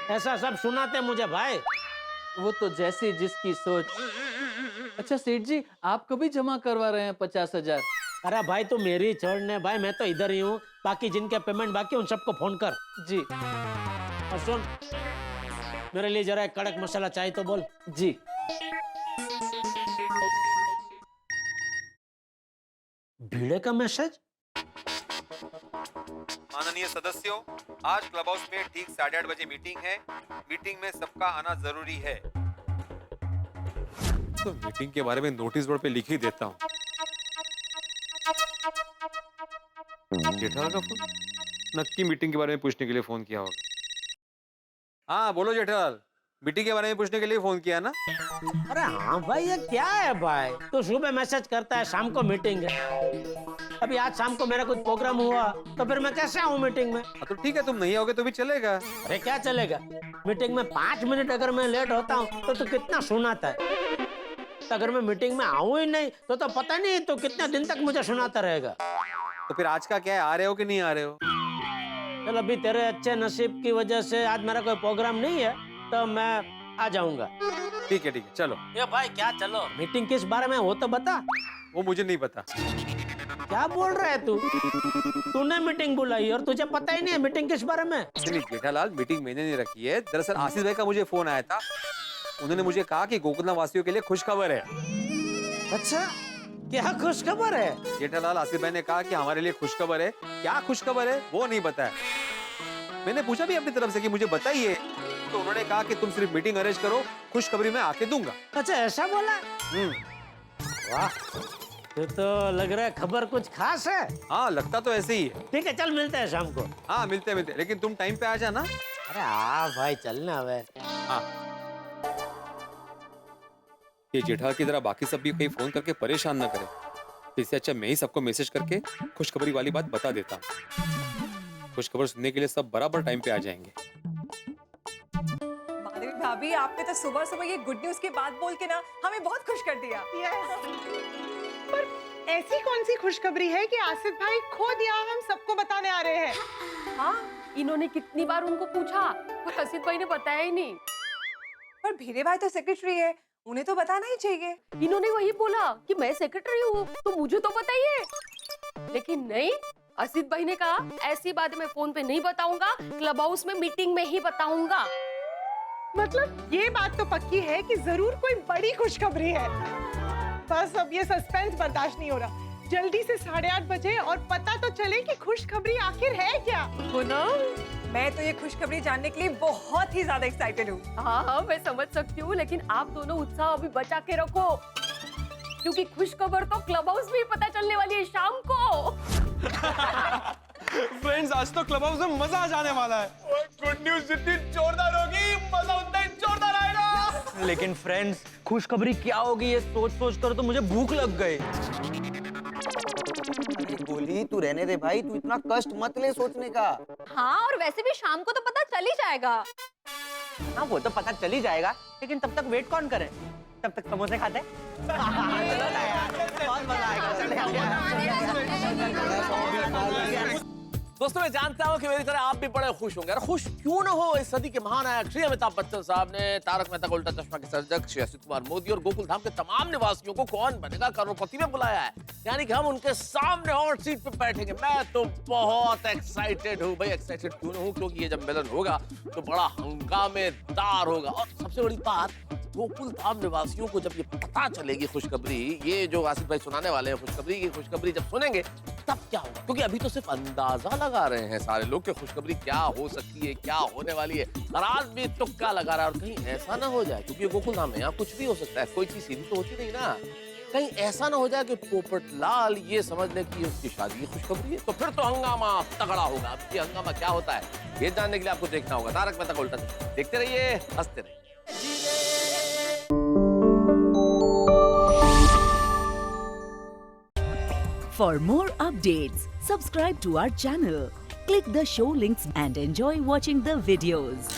[SPEAKER 14] ऐसा सब सुनाते मुझे भाई।
[SPEAKER 15] वो तो जैसी जिसकी सोच। अच्छा सेठ जी, आप कभी जमा करवा रहे हैं 50,000?
[SPEAKER 14] अरे भाई तू मेरी छोड़ने भाई, मैं तो इधर ही हूँ, बाकी जिनके पेमेंट बाकी उन सबको फोन कर।
[SPEAKER 15] जी।
[SPEAKER 14] और सुन, मेरे लिए जरा एक कड़क मसाला चाहिए तो बोल।
[SPEAKER 15] जी।
[SPEAKER 14] भीड़े का मैसेज?
[SPEAKER 1] माननीय सदस्यों, आज क्लब हाउस में ठीक 8:30 बजे मीटिंग है। मीटिंग में सबका आना जरूरी है।
[SPEAKER 3] तो मीटिंग के बारे में नोटिस बोर्ड पे लिख ही देता हूँ। जेठालाल का फोन? नक्की मीटिंग के बारे में पूछने के लिए फोन किया होगा।
[SPEAKER 1] हाँ बोलो जेठालाल, मीटिंग के बारे में पूछने के लिए फोन किया ना?
[SPEAKER 14] अरे हाँ भाई, ये क्या है भाई, तो सुबह मैसेज करता है शाम को मीटिंग है। अभी आज शाम को मेरा कुछ प्रोग्राम हुआ तो फिर मैं कैसे आऊँ मीटिंग में?
[SPEAKER 1] तो ठीक है, तुम नहीं आओगे तो भी चलेगा।
[SPEAKER 14] अरे क्या चलेगा, मीटिंग में 5 मिनट अगर मैं लेट होता हूँ तो कितना सुनाता है, तो अगर मैं मीटिंग में आऊँ ही नहीं तो पता नहीं तो कितने दिन तक मुझे सुनाता रहेगा।
[SPEAKER 1] तो फिर आज का क्या है, आ रहे हो कि नहीं आ रहे हो?
[SPEAKER 14] चल अभी तेरे अच्छे नसीब की वजह से आज मेरा कोई प्रोग्राम नहीं है तो मैं आ जाऊंगा।
[SPEAKER 1] ठीक है चलो।
[SPEAKER 14] ये भाई क्या चलो, मीटिंग किस बारे में वो तो बता।
[SPEAKER 1] वो मुझे नहीं पता।
[SPEAKER 14] क्या बोल रहा है तू? तूने मीटिंग बुलाई और तुझे पता ही नहीं है मीटिंग किस बारे में?
[SPEAKER 1] नहीं जेठालाल, मीटिंग मैंने नहीं रखी है। दरअसल आशीष भाई का मुझे फोन आया था, उन्होंने मुझे कहा कि गोकुलधाम वासियों के लिए खुशखबर है।
[SPEAKER 14] अच्छा, क्या खुशखबर है?
[SPEAKER 1] जेठालाल, आसिफ भाई ने कहा कि हमारे लिए खुशखबर है। क्या खुशखबर है वो नहीं बताया। मैंने पूछा भी अपनी तरफ से कि मुझे बताइए, तो उन्होंने कहा कि तुम सिर्फ मीटिंग अरेंज करो, खुशखबरी मैं आके दूंगा।
[SPEAKER 14] अच्छा ऐसा बोला? वाह, तो लग रहा है खबर कुछ खास है।
[SPEAKER 1] हाँ लगता तो ऐसे ही है।
[SPEAKER 14] ठीक है चल मिलते हैं शाम को।
[SPEAKER 1] हाँ मिलते हैं, लेकिन तुम टाइम पे आ जाना।
[SPEAKER 14] अरे हाँ भाई चलना है।
[SPEAKER 1] हाँ ये जेठा की तरह बाकी सब भी कहीं फोन करके परेशान ना करे, इससे अच्छा मैं ही सबको मैसेज करके खुशखबरी वाली बात बता देता हूँ। खुशखबर सुनने के लिए सब बराबर टाइम पे आ जाएंगे।
[SPEAKER 16] माधवी भाभी, आपने तो सुबह सुबह ये गुड न्यूज की बात बोल के ना हमें बहुत खुश कर दिया।
[SPEAKER 6] पर ऐसी कौन सी खुशखबरी है कि आसिफ भाई खुद यहाँ हम सबको बताने आ रहे हैं?
[SPEAKER 2] हाँ, इन्होंने कितनी बार उनको पूछा पर आसिफ भाई ने बताया ही नहीं।
[SPEAKER 16] पर भीरे भाई तो सेक्रेटरी है, उन्हें तो बताना ही चाहिए।
[SPEAKER 2] इन्होंने वही बोला कि मैं सेक्रेटरी हूँ तो मुझे तो बताइए, लेकिन नहीं, आसिफ भाई ने कहा ऐसी बात मैं फोन पे नहीं बताऊंगा, क्लब हाउस में मीटिंग में ही बताऊंगा।
[SPEAKER 6] मतलब ये बात तो पक्की है कि जरूर कोई बड़ी खुशखबरी है। बस अब ये सस्पेंस बर्दाश्त नहीं हो रहा, जल्दी से 8:30 बजे और पता तो चले कि खुशखबरी आखिर है क्या।
[SPEAKER 16] हो ना? मैं तो ये खुशखबरी जानने के लिए बहुत ही ज्यादा एक्साइटेड हूँ।
[SPEAKER 2] हाँ मैं समझ सकती हूँ, लेकिन आप दोनों उत्साह अभी बचा के रखो, क्योंकि खुशखबर तो क्लब हाउस में ही पता चलने वाली है शाम को।
[SPEAKER 5] फ्रेंड्स, आज तो क्लब हाउस में मजा आ जाने वाला है। गुड न्यूज जितनी जोरदार होगी, मजा उतना ही जोरदार आएगा।
[SPEAKER 10] लेकिन फ्रेंड्स, खुशखबरी क्या होगी ये सोच सोच कर तो मुझे भूख लग गई।
[SPEAKER 8] गोली तू रहने दे भाई, तू इतना कष्ट मत ले सोचने का।
[SPEAKER 4] हाँ, और वैसे भी शाम को तो पता चल ही जाएगा।
[SPEAKER 10] हाँ वो तो पता चल ही जाएगा, लेकिन तब तक वेट कौन करे? तब तक समोसे खाते।
[SPEAKER 7] दोस्तों मैं जानता हूँ कि मेरी तरह आप भी बड़े खुश होंगे। अरे खुश क्यों ना हो, इस सदी के महान नायक श्री अमिताभ बच्चन साहब ने तारक मेहता का उल्टा चश्मा के सर्जक श्री असित कुमार मोदी और गोकुल धाम के तमाम निवासियों को कौन बनेगा करोड़पति में बुलाया है। यानी कि हम उनके सामने हॉट सीट पे बैठेंगे। मैं तो बहुत एक्साइटेड हूँ भाई। एक्साइटेड क्यों ना हूँ, क्योंकि ये जब मिलन होगा तो बड़ा हंगामेदार होगा। और सबसे बड़ी बात, गोकुल धाम निवासियों को जब ये पता चलेगी खुशखबरी, ये जो आसिफ भाई सुनाने वाले हैं खुशखबरी की खुशखबरी जब सुनेंगे तब क्या होगा। क्योंकि अभी तो सिर्फ अंदाजा लगा रहे हैं सारे लोग कि खुशखबरी क्या हो सकती है, क्या होने वाली है। हर आदमी तुक्का लगा रहा है। और कहीं ऐसा ना हो जाए, क्योंकि गोकुल धाम है, यहाँ कुछ भी हो सकता है, कोई चीज सीधी तो होती नहीं ना। कहीं ऐसा ना हो जाए कि पोपटलाल ये समझ ले कि उसकी शादी की खुशखबरी है, तो फिर तो हंगामा तगड़ा होगा। अब ये हंगामा क्या होता है ये जानने के लिए आपको देखना होगा तारक मेहता का उल्टा चश्मा। देखते रहिए, हंसते रहिए।
[SPEAKER 17] For more updates, subscribe to our channel, click the show links and enjoy watching the videos.